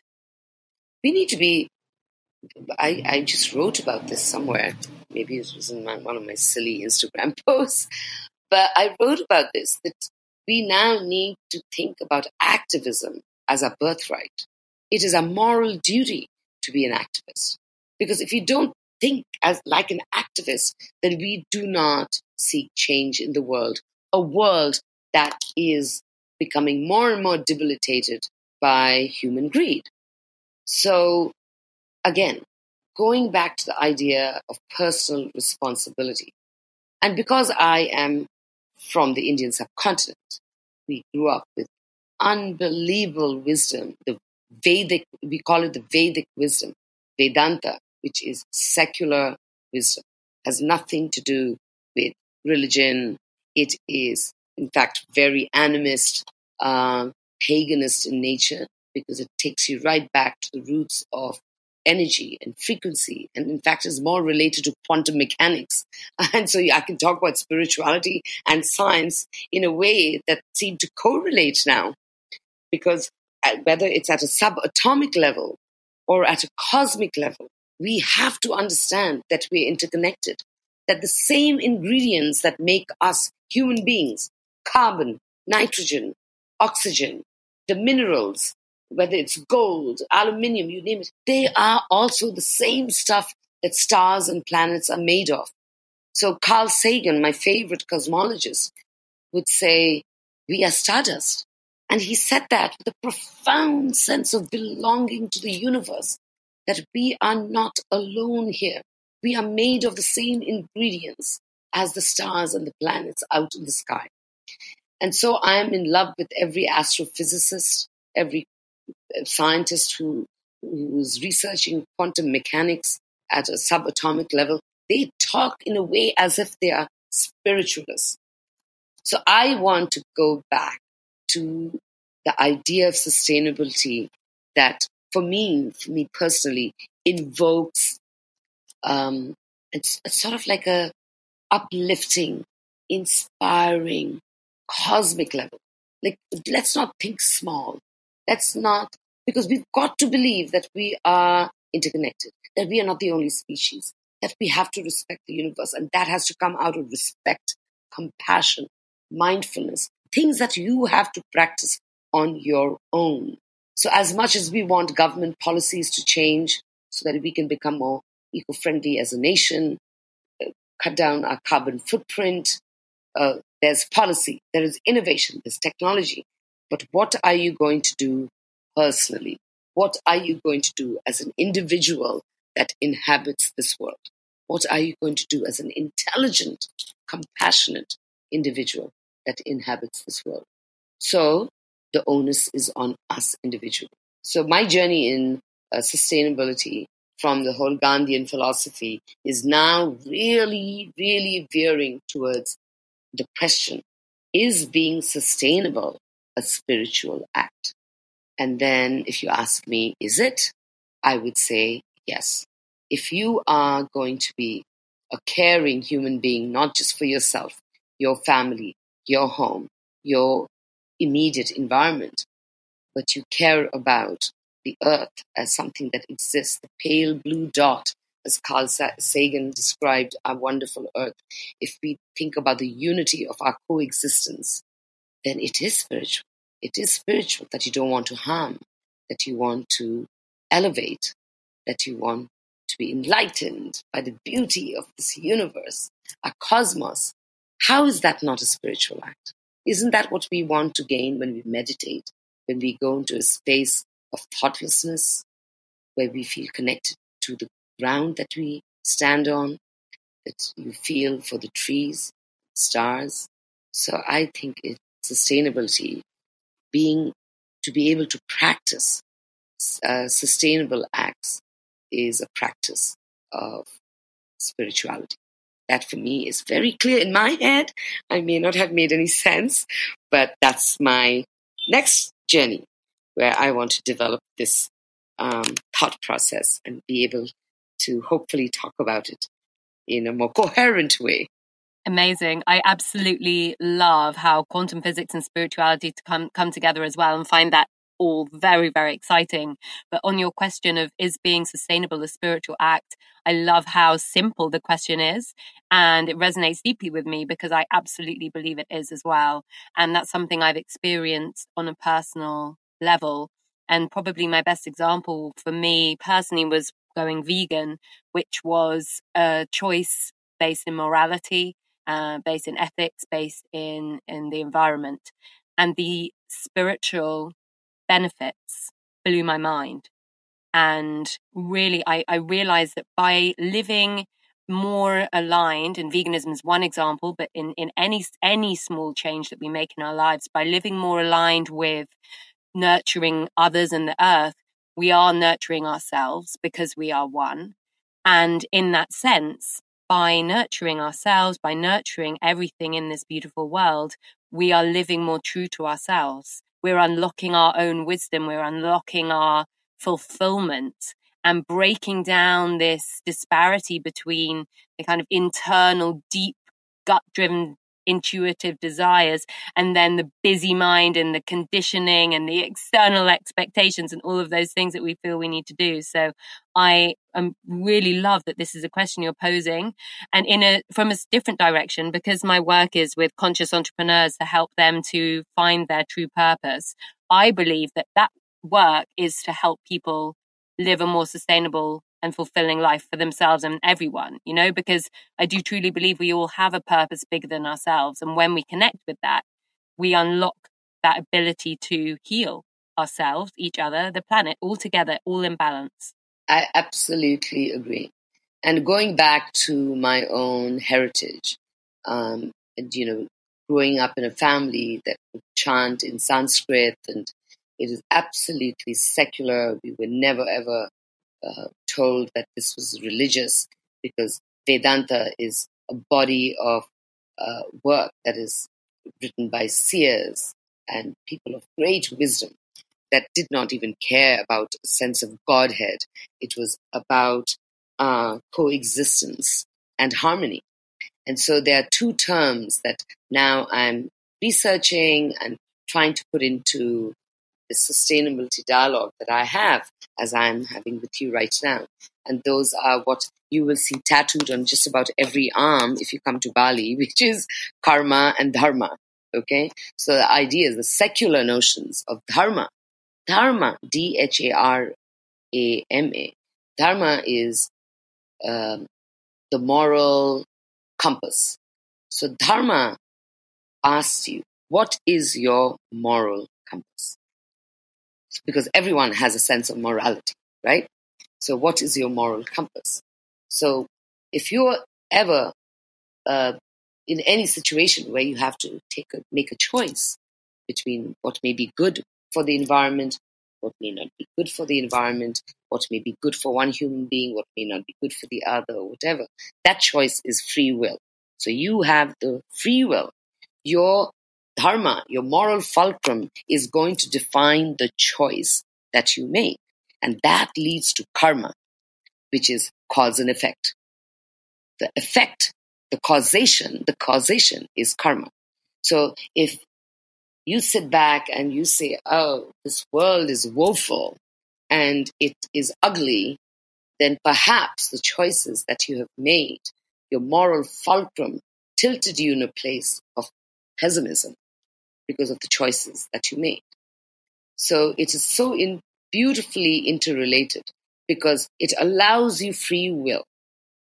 We need to be, I just wrote about this somewhere. Maybe it was in one of my silly Instagram posts. But I wrote about this, that we now need to think about activism as a birthright. It is a moral duty to be an activist. Because if you don't think like an activist, then we do not seek change in the world. A world that is becoming more and more debilitated by human greed. So, again, going back to the idea of personal responsibility. And because I am from the Indian subcontinent, we grew up with unbelievable wisdom, the Vedic, we call it the Vedic wisdom, Vedanta, which is secular wisdom, has nothing to do with religion. It is, in fact, very animist, paganist in nature, because it takes you right back to the roots of energy and frequency, and in fact is more related to quantum mechanics. And so I can talk about spirituality and science in a way that seem to correlate now, because whether it's at a subatomic level or at a cosmic level, we have to understand that we're interconnected, that the same ingredients that make us human beings, carbon, nitrogen, oxygen, the minerals, whether it's gold, aluminium, you name it, they are also the same stuff that stars and planets are made of. So Carl Sagan, my favorite cosmologist, would say, we are stardust. And he said that with a profound sense of belonging to the universe, that we are not alone here. We are made of the same ingredients as the stars and the planets out in the sky. And so I am in love with every astrophysicist, every scientist who is researching quantum mechanics at a subatomic level. They talk in a way as if they are spiritualists. So I want to go back to the idea of sustainability that, for me personally, invokes it's sort of like a uplifting, inspiring, cosmic level. Like, let's not think small. Let's not, because we've got to believe that we are interconnected, that we are not the only species, that we have to respect the universe, and that has to come out of respect, compassion, mindfulness, things that you have to practice on your own. So as much as we want government policies to change so that we can become more eco-friendly as a nation, cut down our carbon footprint, there's policy, there is innovation, there's technology. But what are you going to do personally? What are you going to do as an individual that inhabits this world? What are you going to do as an intelligent, compassionate individual that inhabits this world? So the onus is on us individually. So my journey in sustainability from the whole Gandhian philosophy is now really, really veering towards the question, is being sustainable a spiritual act? And then if you ask me, is it? I would say yes. If you are going to be a caring human being, not just for yourself, your family, your home, your immediate environment, but you care about the earth as something that exists, the pale blue dot, as Carl Sagan described our wonderful earth. If we think about the unity of our coexistence, then it is spiritual. It is spiritual that you don't want to harm, that you want to elevate, that you want to be enlightened by the beauty of this universe, our cosmos. How is that not a spiritual act? Isn't that what we want to gain when we meditate, when we go into a space of thoughtlessness, where we feel connected to the ground that we stand on, that you feel for the trees, stars? So I think it's sustainability, to be able to practice sustainable acts is a practice of spirituality. That for me is very clear in my head. I may not have made any sense, but that's my next journey where I want to develop this thought process and be able to hopefully talk about it in a more coherent way. Amazing. I absolutely love how quantum physics and spirituality come together as well, and find that all very, very exciting. But on your question of, is being sustainable a spiritual act, I love how simple the question is, and it resonates deeply with me because I absolutely believe it is as well. And that's something I've experienced on a personal level. And probably my best example for me personally was going vegan, which was a choice based in morality, based in ethics, based in the environment. And the spiritual benefits blew my mind. And really, I realized that by living more aligned, and veganism is one example, but in any small change that we make in our lives, by living more aligned with nurturing others and the earth, we are nurturing ourselves because we are one. And in that sense, by nurturing ourselves, by nurturing everything in this beautiful world, we are living more true to ourselves. We're unlocking our own wisdom. We're unlocking our fulfillment and breaking down this disparity between the kind of internal, deep, gut-driven intuitive desires, and then the busy mind and the conditioning and the external expectations and all of those things that we feel we need to do. So I really love that this is a question you're posing, and from a different direction, because my work is with conscious entrepreneurs to help them to find their true purpose. I believe that work is to help people live a more sustainable and fulfilling life for themselves and everyone, because I do truly believe we all have a purpose bigger than ourselves. And when we connect with that, we unlock that ability to heal ourselves, each other, the planet, all together, all in balance. I absolutely agree. And going back to my own heritage, and, growing up in a family that would chant in Sanskrit, and it is absolutely secular. We were never, ever told that this was religious, because Vedanta is a body of work that is written by seers and people of great wisdom that did not even care about a sense of Godhead. It was about coexistence and harmony. And so there are two terms that now I'm researching and trying to put into the sustainability dialogue that I have, as I'm having with you right now. And those are what you will see tattooed on just about every arm if you come to Bali, which is karma and dharma. Okay? So the idea is the secular notions of dharma. Dharma, Dharma. Dharma is the moral compass. So dharma asks you, what is your moral compass? Because everyone has a sense of morality, right? So what is your moral compass? So if you're ever in any situation where you have to make a choice between what may be good for the environment, what may not be good for the environment, what may be good for one human being, what may not be good for the other, or whatever, that choice is free will. So you have the free will. Your dharma, your moral fulcrum, is going to define the choice that you make. And that leads to karma, which is cause and effect. The effect, the causation is karma. So if you sit back and you say, oh, this world is woeful and it is ugly, then perhaps the choices that you have made, your moral fulcrum, tilted you in a place of pessimism because of the choices that you made. So it is so beautifully interrelated, because it allows you free will.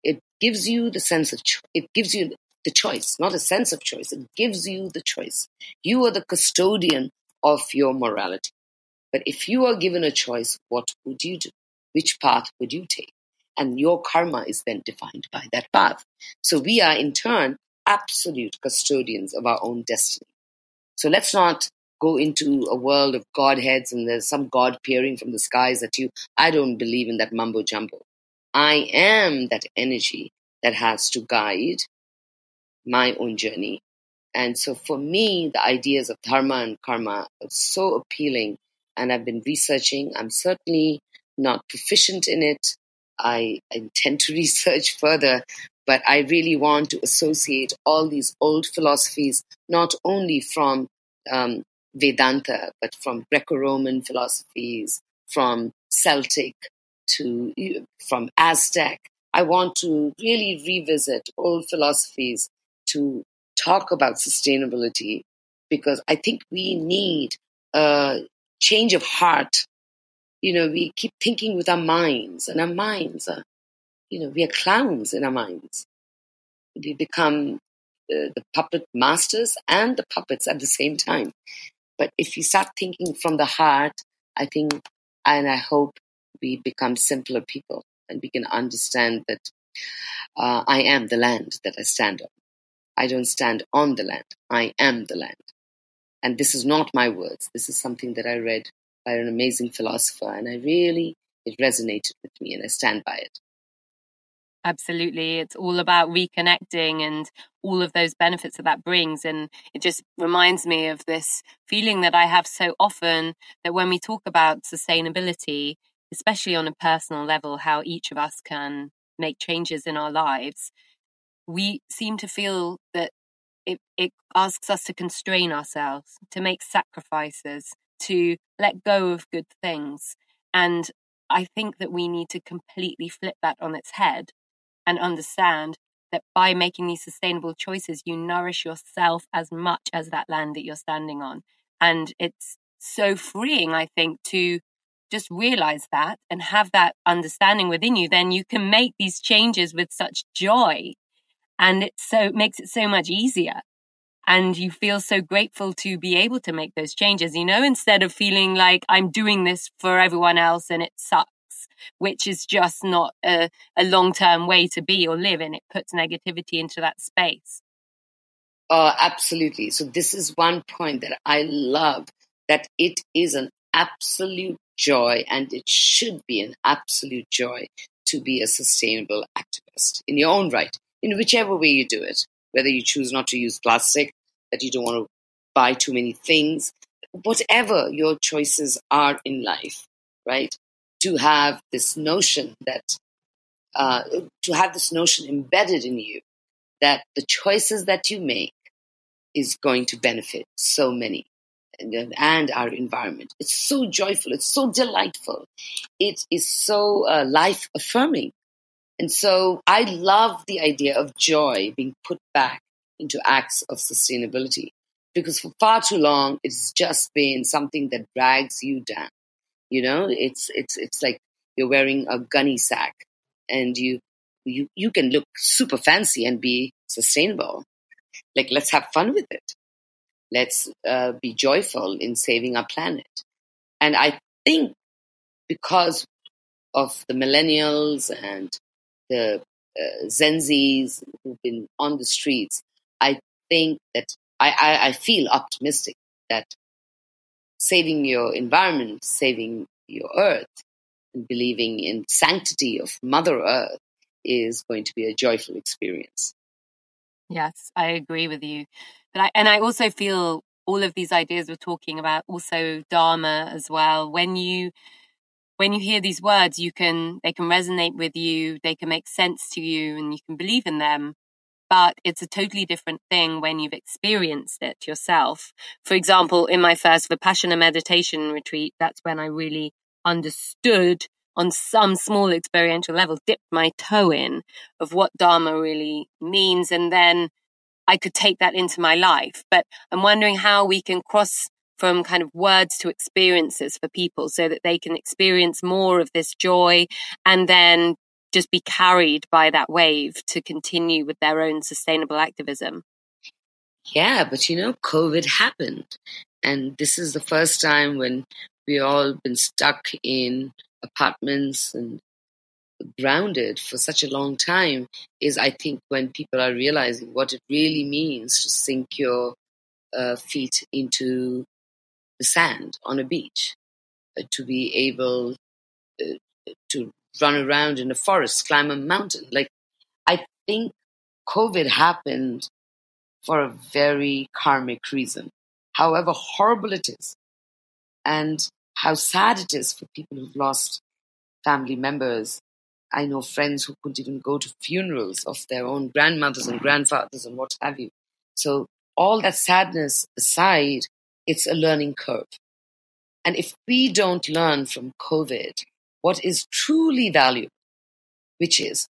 It gives you the sense of it gives you the choice, not a sense of choice. It gives you the choice. You are the custodian of your morality. But if you are given a choice, what would you do? Which path would you take? And your karma is then defined by that path. So we are, in turn, absolute custodians of our own destiny. So let's not go into a world of godheads and there's some god peering from the skies at you. I don't believe in that mumbo jumbo. I am that energy that has to guide my own journey. And so for me, the ideas of dharma and karma are so appealing, and I've been researching. I'm certainly not proficient in it. I intend to research further, but I really want to associate all these old philosophies, not only from Vedanta, but from Greco-Roman philosophies, from Celtic from Aztec. I want to really revisit old philosophies to talk about sustainability, because I think we need a change of heart. We keep thinking with our minds, and our minds are, we are clowns in our minds. We become the puppet masters and the puppets at the same time. But if we start thinking from the heart, I think, and I hope, we become simpler people, and we can understand that I am the land that I stand on. I don't stand on the land. I am the land. And this is not my words. This is something that I read by an amazing philosopher, and it resonated with me, and I stand by it. Absolutely. It's all about reconnecting and all of those benefits that brings. And it just reminds me of this feeling that I have so often, that when we talk about sustainability, especially on a personal level, how each of us can make changes in our lives, we seem to feel that it asks us to constrain ourselves, to make sacrifices, to let go of good things. And I think that we need to completely flip that on its head and understand that by making these sustainable choices, you nourish yourself as much as that land that you're standing on. And it's so freeing, I think, to just realize that and have that understanding within you. Then you can make these changes with such joy, and it makes it so much easier. And you feel so grateful to be able to make those changes, instead of feeling like I'm doing this for everyone else and it sucks, which is just not a long-term way to be or live, and it puts negativity into that space. Absolutely. So this is one point that I love, that it is an absolute joy, and it should be an absolute joy to be a sustainable activist in your own right, in whichever way you do it, whether you choose not to use plastic, that you don't want to buy too many things, whatever your choices are in life, right? To have this notion embedded in you that the choices that you make is going to benefit so many and our environment. It's so joyful. It's so delightful. It is so life affirming. And so I love the idea of joy being put back into acts of sustainability, because for far too long, it's just been something that drags you down. It's like you're wearing a gunny sack, and you can look super fancy and be sustainable. Like, let's have fun with it. Let's be joyful in saving our planet. And I think because of the millennials and the Gen Zs who've been on the streets, I think that I feel optimistic that saving your environment, saving your earth, and believing in sanctity of Mother Earth is going to be a joyful experience. Yes, I agree with you. But I also feel all of these ideas we're talking about, also Dharma as well. When you hear these words, they can resonate with you, they can make sense to you, and you can believe in them. But it's a totally different thing when you've experienced it yourself. For example, in my first Vipassana meditation retreat, that's when I really understood on some small experiential level, dipped my toe in of what Dharma really means. And then I could take that into my life. But I'm wondering how we can cross from kind of words to experiences for people so that they can experience more of this joy and then just be carried by that wave to continue with their own sustainable activism. Yeah, but COVID happened. And this is the first time when we all been stuck in apartments and grounded for such a long time, is I think when people are realizing what it really means to sink your feet into the sand on a beach, to be able to run around in a forest, climb a mountain. Like, I think COVID happened for a very karmic reason, however horrible it is, and how sad it is for people who've lost family members. I know friends who couldn't even go to funerals of their own grandmothers and grandfathers and what have you. So all that sadness aside, it's a learning curve. And if we don't learn from COVID what is truly valuable, which is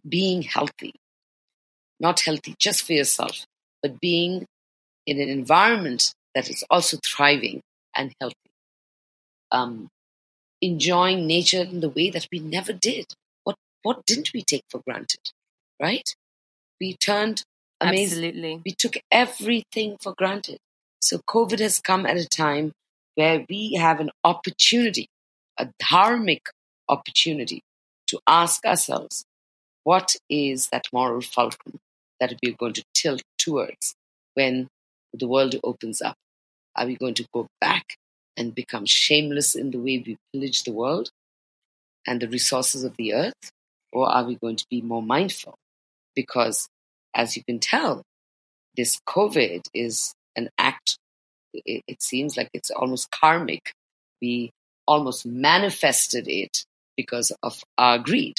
being healthy, not healthy just for yourself, but being in an environment that is also thriving and healthy. Enjoying nature in the way that we never did. What didn't we take for granted, right? We turned amazing. Absolutely. We took everything for granted. So COVID has come at a time where we have an opportunity, a dharmic opportunity, to ask ourselves, what is that moral fulcrum that we're going to tilt towards when the world opens up? Are we going to go back and become shameless in the way we pillage the world and the resources of the earth? Or are we going to be more mindful? Because, as you can tell, this COVID is an act, it seems like it's almost karmic. We almost manifested it because of our greed.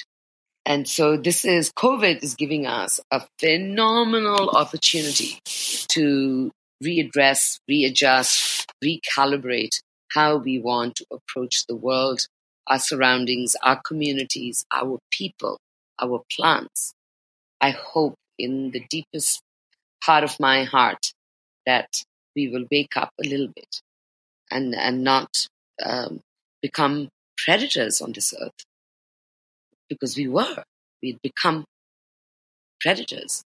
And so COVID is giving us a phenomenal opportunity to readdress, readjust, recalibrate how we want to approach the world, our surroundings, our communities, our people, our plants. I hope in the deepest part of my heart that we will wake up a little bit and not become predators on this earth, because we'd become predators.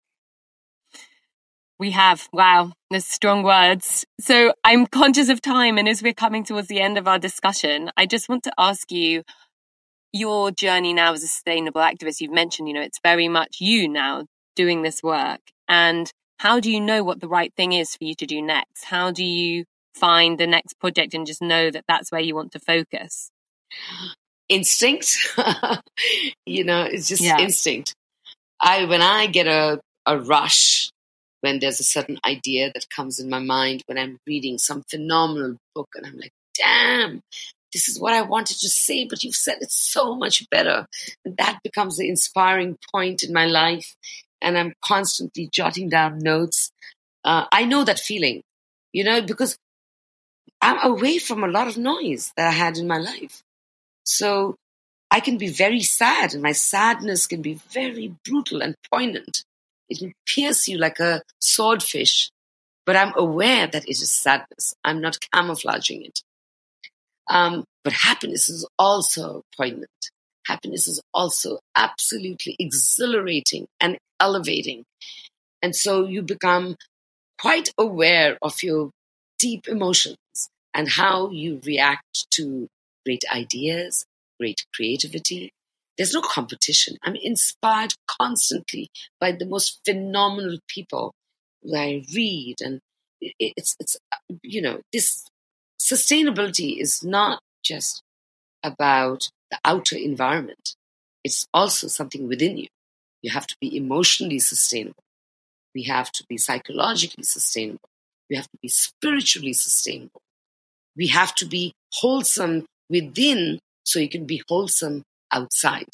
We have. Wow, there's strong words. So I'm conscious of time, and as we're coming towards the end of our discussion, I just want to ask you, your journey now as a sustainable activist. You've mentioned, it's very much you now doing this work. And how do you know what the right thing is for you to do next? How do you find the next project and just know that that's where you want to focus? Instinct. It's just instinct. When I get a rush, when there's a certain idea that comes in my mind, when I'm reading some phenomenal book and I'm like, damn, this is what I wanted to say, but you've said it so much better. And that becomes the inspiring point in my life. And I'm constantly jotting down notes. I know that feeling, because I'm away from a lot of noise that I had in my life. So I can be very sad, and my sadness can be very brutal and poignant. It can pierce you like a swordfish, but I'm aware that it is sadness. I'm not camouflaging it. But happiness is also poignant. Happiness is also absolutely exhilarating and elevating. And so you become quite aware of your deep emotions and how you react to great ideas, great creativity. There's no competition. I'm inspired constantly by the most phenomenal people who I read. And it's this sustainability is not just about the outer environment. It's also something within you. You have to be emotionally sustainable. We have to be psychologically sustainable. We have to be spiritually sustainable. We have to be wholesome within so you can be wholesome outside.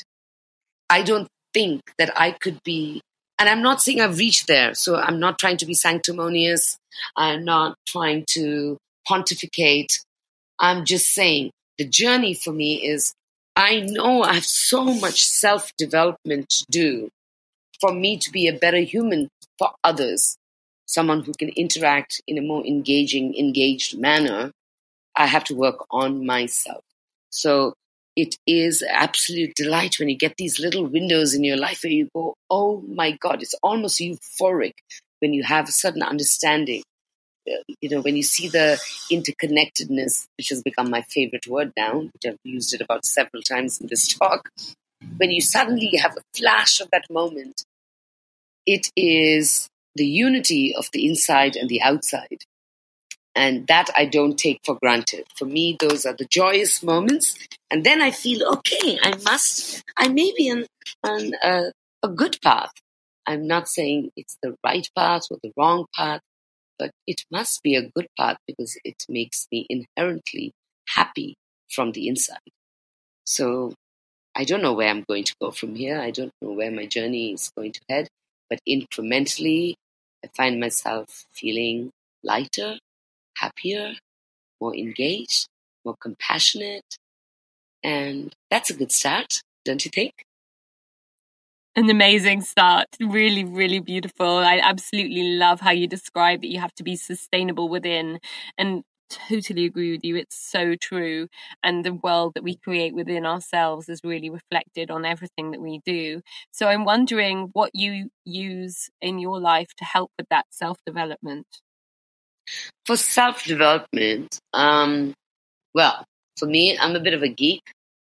I don't think that I could be, and I'm not saying I've reached there, so I'm not trying to be sanctimonious. I'm not trying to pontificate. I'm just saying the journey for me is, I know I have so much self-development to do for me to be a better human for others, someone who can interact in a more engaged manner. I have to work on myself. So it is absolute delight when you get these little windows in your life where you go, oh my God, it's almost euphoric when you have a certain understanding. When you see the interconnectedness, which has become my favorite word now, which I've used it about several times in this talk, when you suddenly have a flash of that moment, it is the unity of the inside and the outside. And that I don't take for granted. For me, those are the joyous moments. And then I feel, okay, I may be on a good path. I'm not saying it's the right path or the wrong path, but it must be a good path because it makes me inherently happy from the inside. So I don't know where I'm going to go from here. I don't know where my journey is going to head, but incrementally, I find myself feeling lighter, happier, more engaged, more compassionate. And that's a good start, don't you think? An amazing start. Really, really beautiful. I absolutely love how you describe that you have to be sustainable within, and totally agree with you. It's so true. And the world that we create within ourselves is really reflected on everything that we do. So I'm wondering what you use in your life to help with that self-development. For self-development, well, for me, I'm a bit of a geek.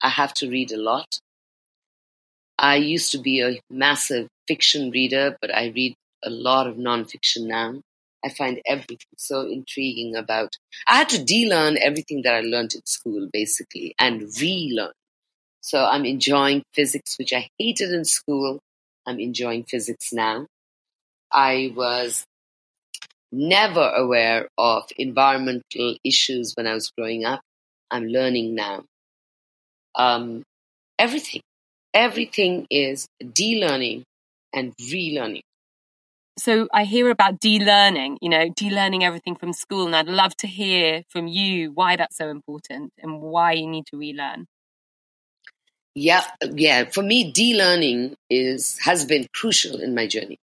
I have to read a lot. I used to be a massive fiction reader, but I read a lot of nonfiction now. I find everything so intriguing about. I had to de-learn everything that I learned in school, basically, and relearn. So I'm enjoying physics, which I hated in school. I'm enjoying physics now. I was never aware of environmental issues when I was growing up. I'm learning now. Everything. Everything is de-learning and relearning. So I hear about de-learning, de-learning everything from school. And I'd love to hear from you why that's so important and why you need to relearn. Yeah. For me, de-learning has been crucial in my journey,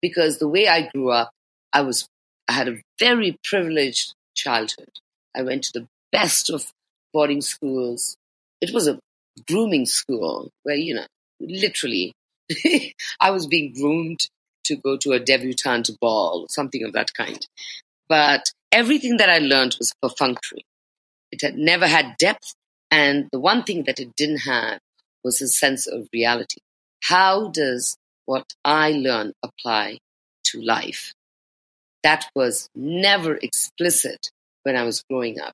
because the way I grew up, I had a very privileged childhood. I went to the best of boarding schools. It was a grooming school where, literally, I was being groomed to go to a debutante ball, something of that kind. But everything that I learned was perfunctory. It had never had depth. And the one thing that it didn't have was a sense of reality. How does what I learn apply to life? That was never explicit when I was growing up.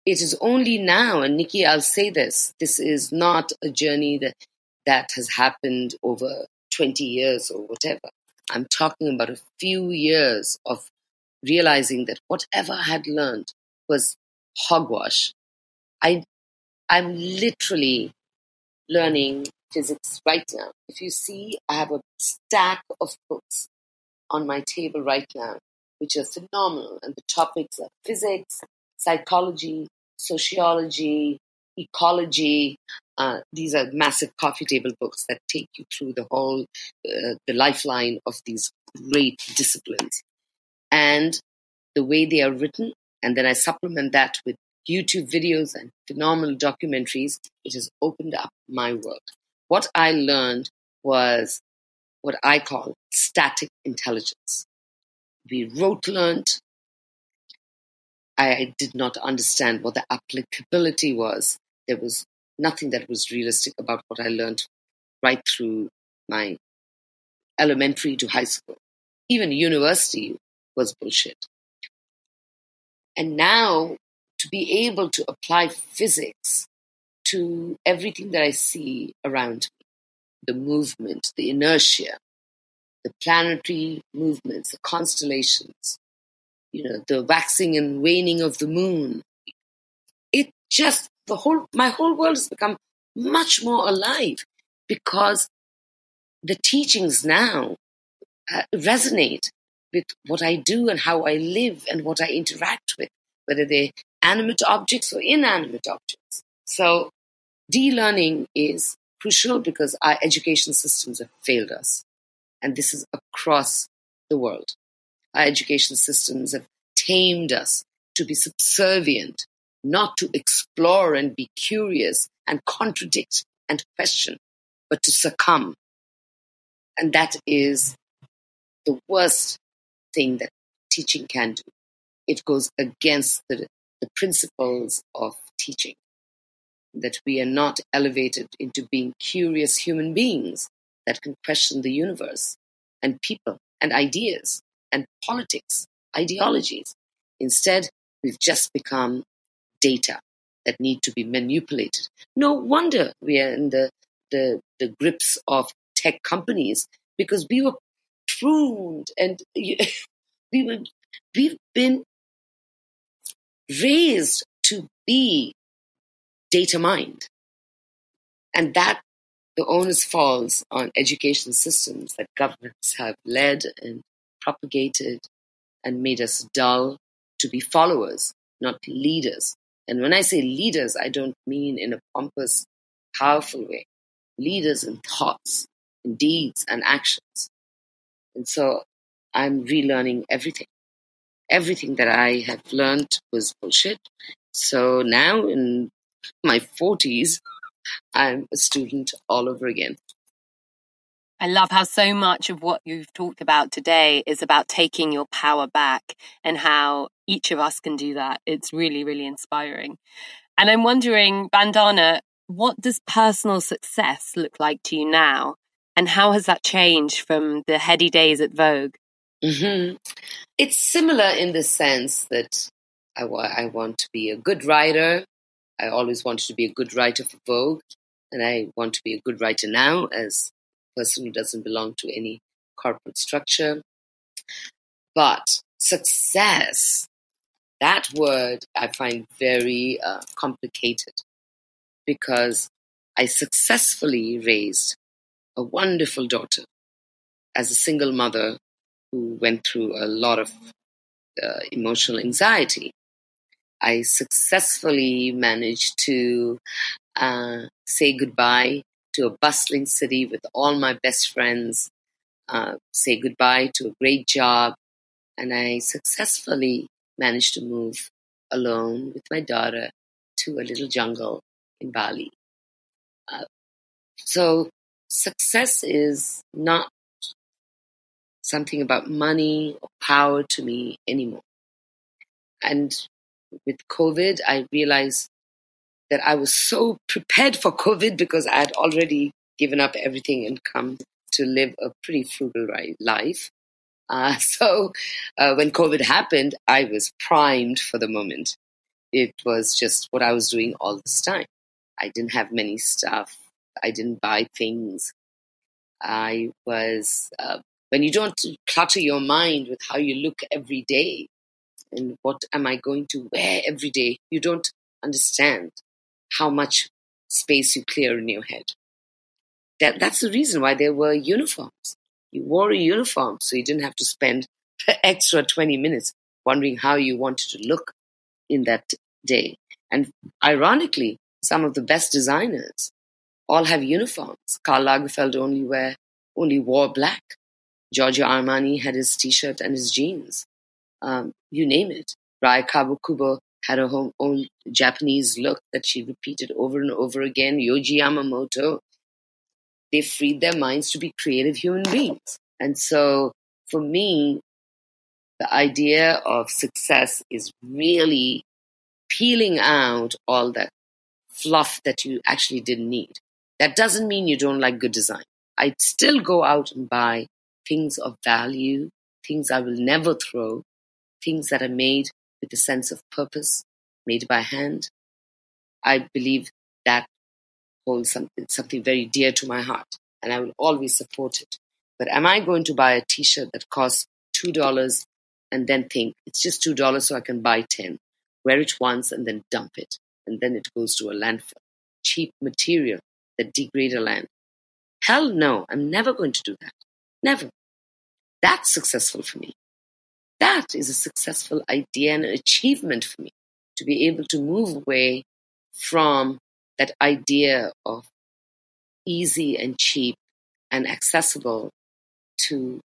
It is only now, and Nikki, I'll say this is not a journey that has happened over 20 years or whatever. I'm talking about a few years of realizing that whatever I had learned was hogwash. I'm literally learning physics right now. If you see, I have a stack of books on my table right now, which are phenomenal. And the topics are physics, psychology, sociology, ecology. These are massive coffee table books that take you through the whole, the lifeline of these great disciplines. And the way they are written, and then I supplement that with YouTube videos and phenomenal documentaries, it has opened up my world. What I learned was what I call static intelligence. We rote learned. I did not understand what the applicability was. There was nothing that was realistic about what I learned right through my elementary to high school. Even university was bullshit. And now to be able to apply physics to everything that I see around me, the movement, the inertia, the planetary movements, the constellations, the waxing and waning of the moon. It just, my whole world has become much more alive, because the teachings now resonate with what I do and how I live and what I interact with, whether they're animate objects or inanimate objects. So de-learning is crucial because our education systems have failed us. And this is across the world. Our education systems have tamed us to be subservient, not to explore and be curious and contradict and question, but to succumb. And that is the worst thing that teaching can do. It goes against the principles of teaching, that we are not elevated into being curious human beings that can question the universe and people and ideas and politics, ideologies. Instead, we've just become data that need to be manipulated. No wonder we are in the grips of tech companies, because we were pruned and we've been raised to be data mined. And that the onus falls on education systems that governments have led and propagated and made us dull to be followers, not leaders. And when I say leaders, I don't mean in a pompous, powerful way. Leaders in thoughts, in deeds and actions. And so I'm relearning everything. Everything that I have learned was bullshit. So now in my 40s, I'm a student all over again. I love how so much of what you've talked about today is about taking your power back and how each of us can do that. It's really, really inspiring. And I'm wondering, Bandana, what does personal success look like to you now? And how has that changed from the heady days at Vogue? Mm-hmm. It's similar in the sense that I want to be a good writer. I always wanted to be a good writer for Vogue. And I want to be a good writer now, as a person who doesn't belong to any corporate structure. But success, that word I find very complicated, because I successfully raised a wonderful daughter as a single mother who went through a lot of emotional anxiety. I successfully managed to say goodbye to a bustling city with all my best friends, say goodbye to a great job, and I successfully managed to move alone with my daughter to a little jungle in Bali. So success is not something about money or power to me anymore. And with COVID, I realized that I was so prepared for COVID because I had already given up everything and come to live a pretty frugal life. So when COVID happened, I was primed for the moment. It was just what I was doing all this time. I didn't have many stuff. I didn't buy things. I was, when you don't clutter your mind with how you look every day and what am I going to wear every day, you don't understand how much space you clear in your head. That's the reason why there were uniforms. You wore a uniform so you didn't have to spend the extra 20 minutes wondering how you wanted to look in that day. And ironically, some of the best designers all have uniforms. Karl Lagerfeld only wore black. Giorgio Armani had his t-shirt and his jeans. You name it. Rai Kawakubo had her own Japanese look that she repeated over and over again. Yohji Yamamoto, they freed their minds to be creative human beings. And so for me, the idea of success is really peeling out all that fluff that you actually didn't need. That doesn't mean you don't like good design. I'd still go out and buy things of value, things I will never throw, things that are made with a sense of purpose, made by hand. I believe that holds something very dear to my heart, and I will always support it. But am I going to buy a t-shirt that costs $2 and then think it's just $2 so I can buy 10, wear it once and then dump it, and then it goes to a landfill? Cheap material that degrade a land. Hell no, I'm never going to do that. Never. That's successful for me. That is a successful idea and an achievement for me, to be able to move away from that idea of easy and cheap and accessible to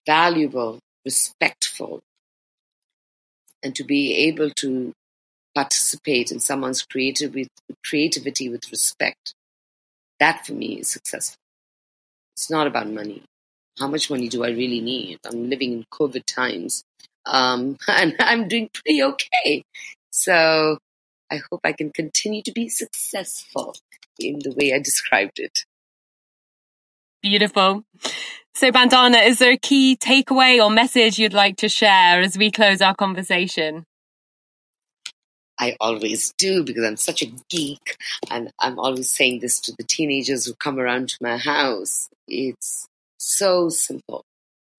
valuable, respectful, and to be able to participate in someone's creativity with respect. That for me is successful. It's not about money. How much money do I really need? I'm living in COVID times, and I'm doing pretty okay. So I hope I can continue to be successful in the way I described it. Beautiful. So Bandana, is there a key takeaway or message you'd like to share as we close our conversation? I always do, because I'm such a geek, and I'm always saying this to the teenagers who come around to my house. It's so simple.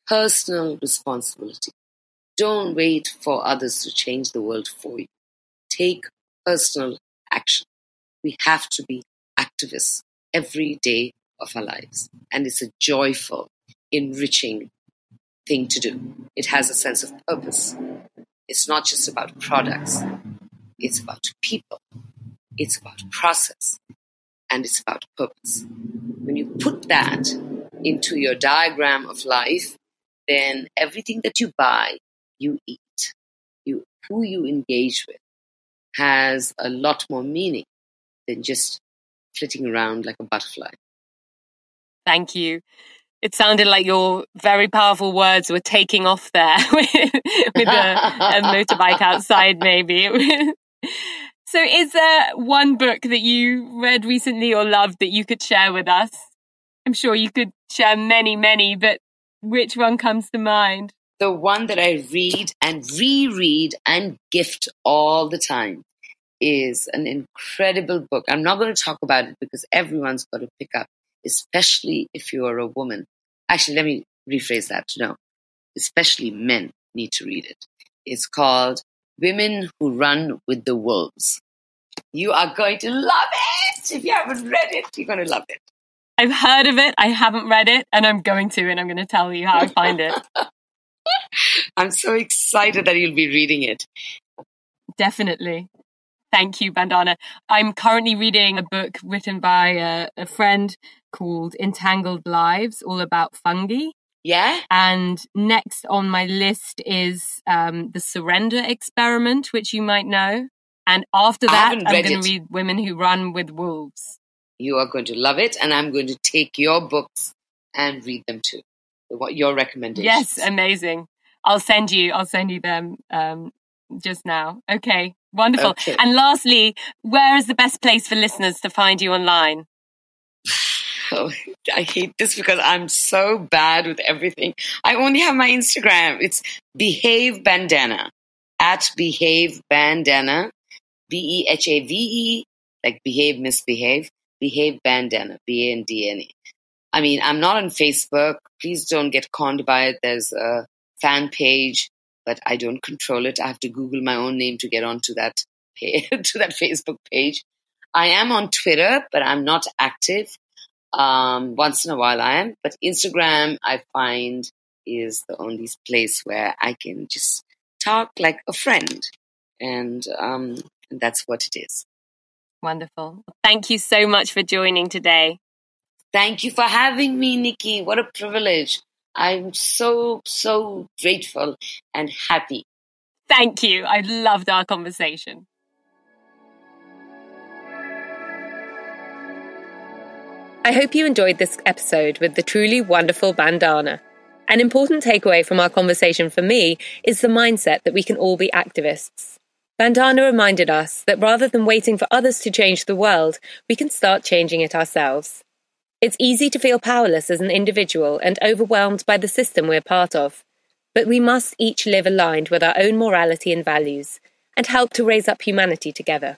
Personal responsibility. Don't wait for others to change the world for you. Take personal action. We have to be activists every day of our lives. And it's a joyful, enriching thing to do. It has a sense of purpose. It's not just about products. It's about people. It's about process. And it's about purpose. When you put that into your diagram of life, then everything that you buy, you eat, who you engage with, has a lot more meaning than just flitting around like a butterfly. Thank you. It sounded like your very powerful words were taking off there with a motorbike outside, maybe. So is there one book that you read recently or loved that you could share with us? I'm sure you could share many, but which one comes to mind? The one that I read and reread and gift all the time is an incredible book. I'm not going to talk about it because everyone's got to pick up, especially if you are a woman. Actually, let me rephrase that. No, especially men need to read it. It's called Women Who Run with the Wolves. You are going to love it. If you haven't read it, you're going to love it. I've heard of it. I haven't read it, and I'm going to, and I'm going to tell you how I find it. I'm so excited that you'll be reading it. Definitely. Thank you, Bandana. I'm currently reading a book written by a friend called Entangled Lives, all about fungi. Yeah? And next on my list is The Surrender Experiment, which you might know. And after that, I'm going to read Women Who Run with Wolves. You are going to love it, and I'm going to take your books and read them too. What your recommendations? Yes, amazing. I'll send you them just now. Okay, wonderful. Okay. And lastly, where is the best place for listeners to find you online? Oh, I hate this because I'm so bad with everything. I only have my Instagram. It's Behave Bandana, @Behave Bandana, BEHAVE, like behave, misbehave. Behave Bandana, BANDNA. I mean, I'm not on Facebook. Please don't get conned by it. There's a fan page, but I don't control it. I have to Google my own name to get onto that page, to that Facebook page. I am on Twitter, but I'm not active. Once in a while I am. But Instagram, I find, is the only place where I can just talk like a friend. And that's what it is. Wonderful. Thank you so much for joining today. Thank you for having me, Nikki. What a privilege. I'm so, so grateful and happy. Thank you. I loved our conversation. I hope you enjoyed this episode with the truly wonderful Bandana. An important takeaway from our conversation for me is the mindset that we can all be activists. Bandana reminded us that rather than waiting for others to change the world, we can start changing it ourselves. It's easy to feel powerless as an individual and overwhelmed by the system we're part of. But we must each live aligned with our own morality and values and help to raise up humanity together.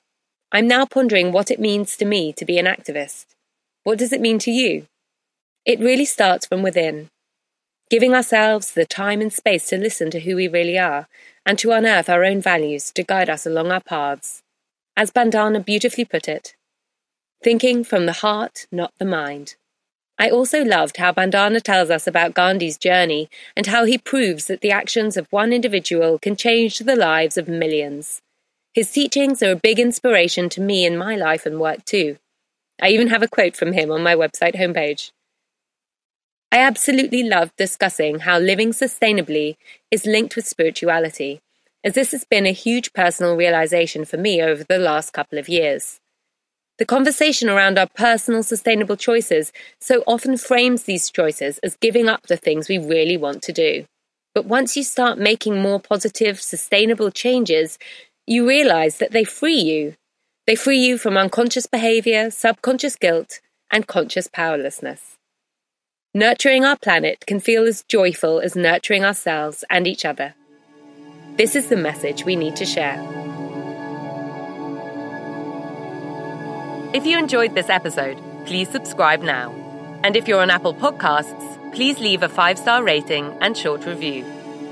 I'm now pondering what it means to me to be an activist. What does it mean to you? It really starts from within. Giving ourselves the time and space to listen to who we really are and to unearth our own values to guide us along our paths. As Bandana beautifully put it, thinking from the heart, not the mind. I also loved how Bandana tells us about Gandhi's journey and how he proves that the actions of one individual can change the lives of millions. His teachings are a big inspiration to me in my life and work too. I even have a quote from him on my website homepage. I absolutely loved discussing how living sustainably is linked with spirituality, as this has been a huge personal realization for me over the last couple of years. The conversation around our personal sustainable choices so often frames these choices as giving up the things we really want to do. But once you start making more positive, sustainable changes, you realize that they free you. They free you from unconscious behavior, subconscious guilt, and conscious powerlessness. Nurturing our planet can feel as joyful as nurturing ourselves and each other. This is the message we need to share. If you enjoyed this episode, please subscribe now. And if you're on Apple Podcasts, please leave a 5-star rating and short review.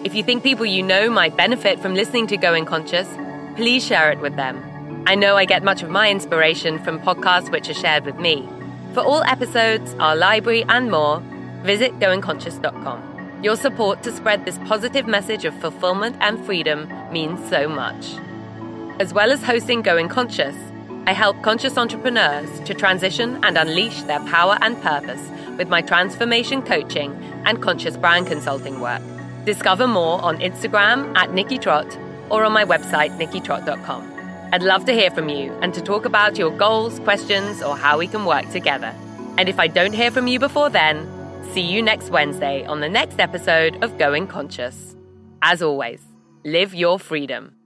If you think people you know might benefit from listening to Going Conscious, please share it with them. I know I get much of my inspiration from podcasts which are shared with me. For all episodes, our library and more, visit goingconscious.com. Your support to spread this positive message of fulfillment and freedom means so much. As well as hosting Going Conscious, I help conscious entrepreneurs to transition and unleash their power and purpose with my transformation coaching and conscious brand consulting work. Discover more on Instagram @NikkiTrott or on my website, nikkitrott.com. I'd love to hear from you and to talk about your goals, questions, or how we can work together. And if I don't hear from you before then, see you next Wednesday on the next episode of Going Conscious. As always, live your freedom.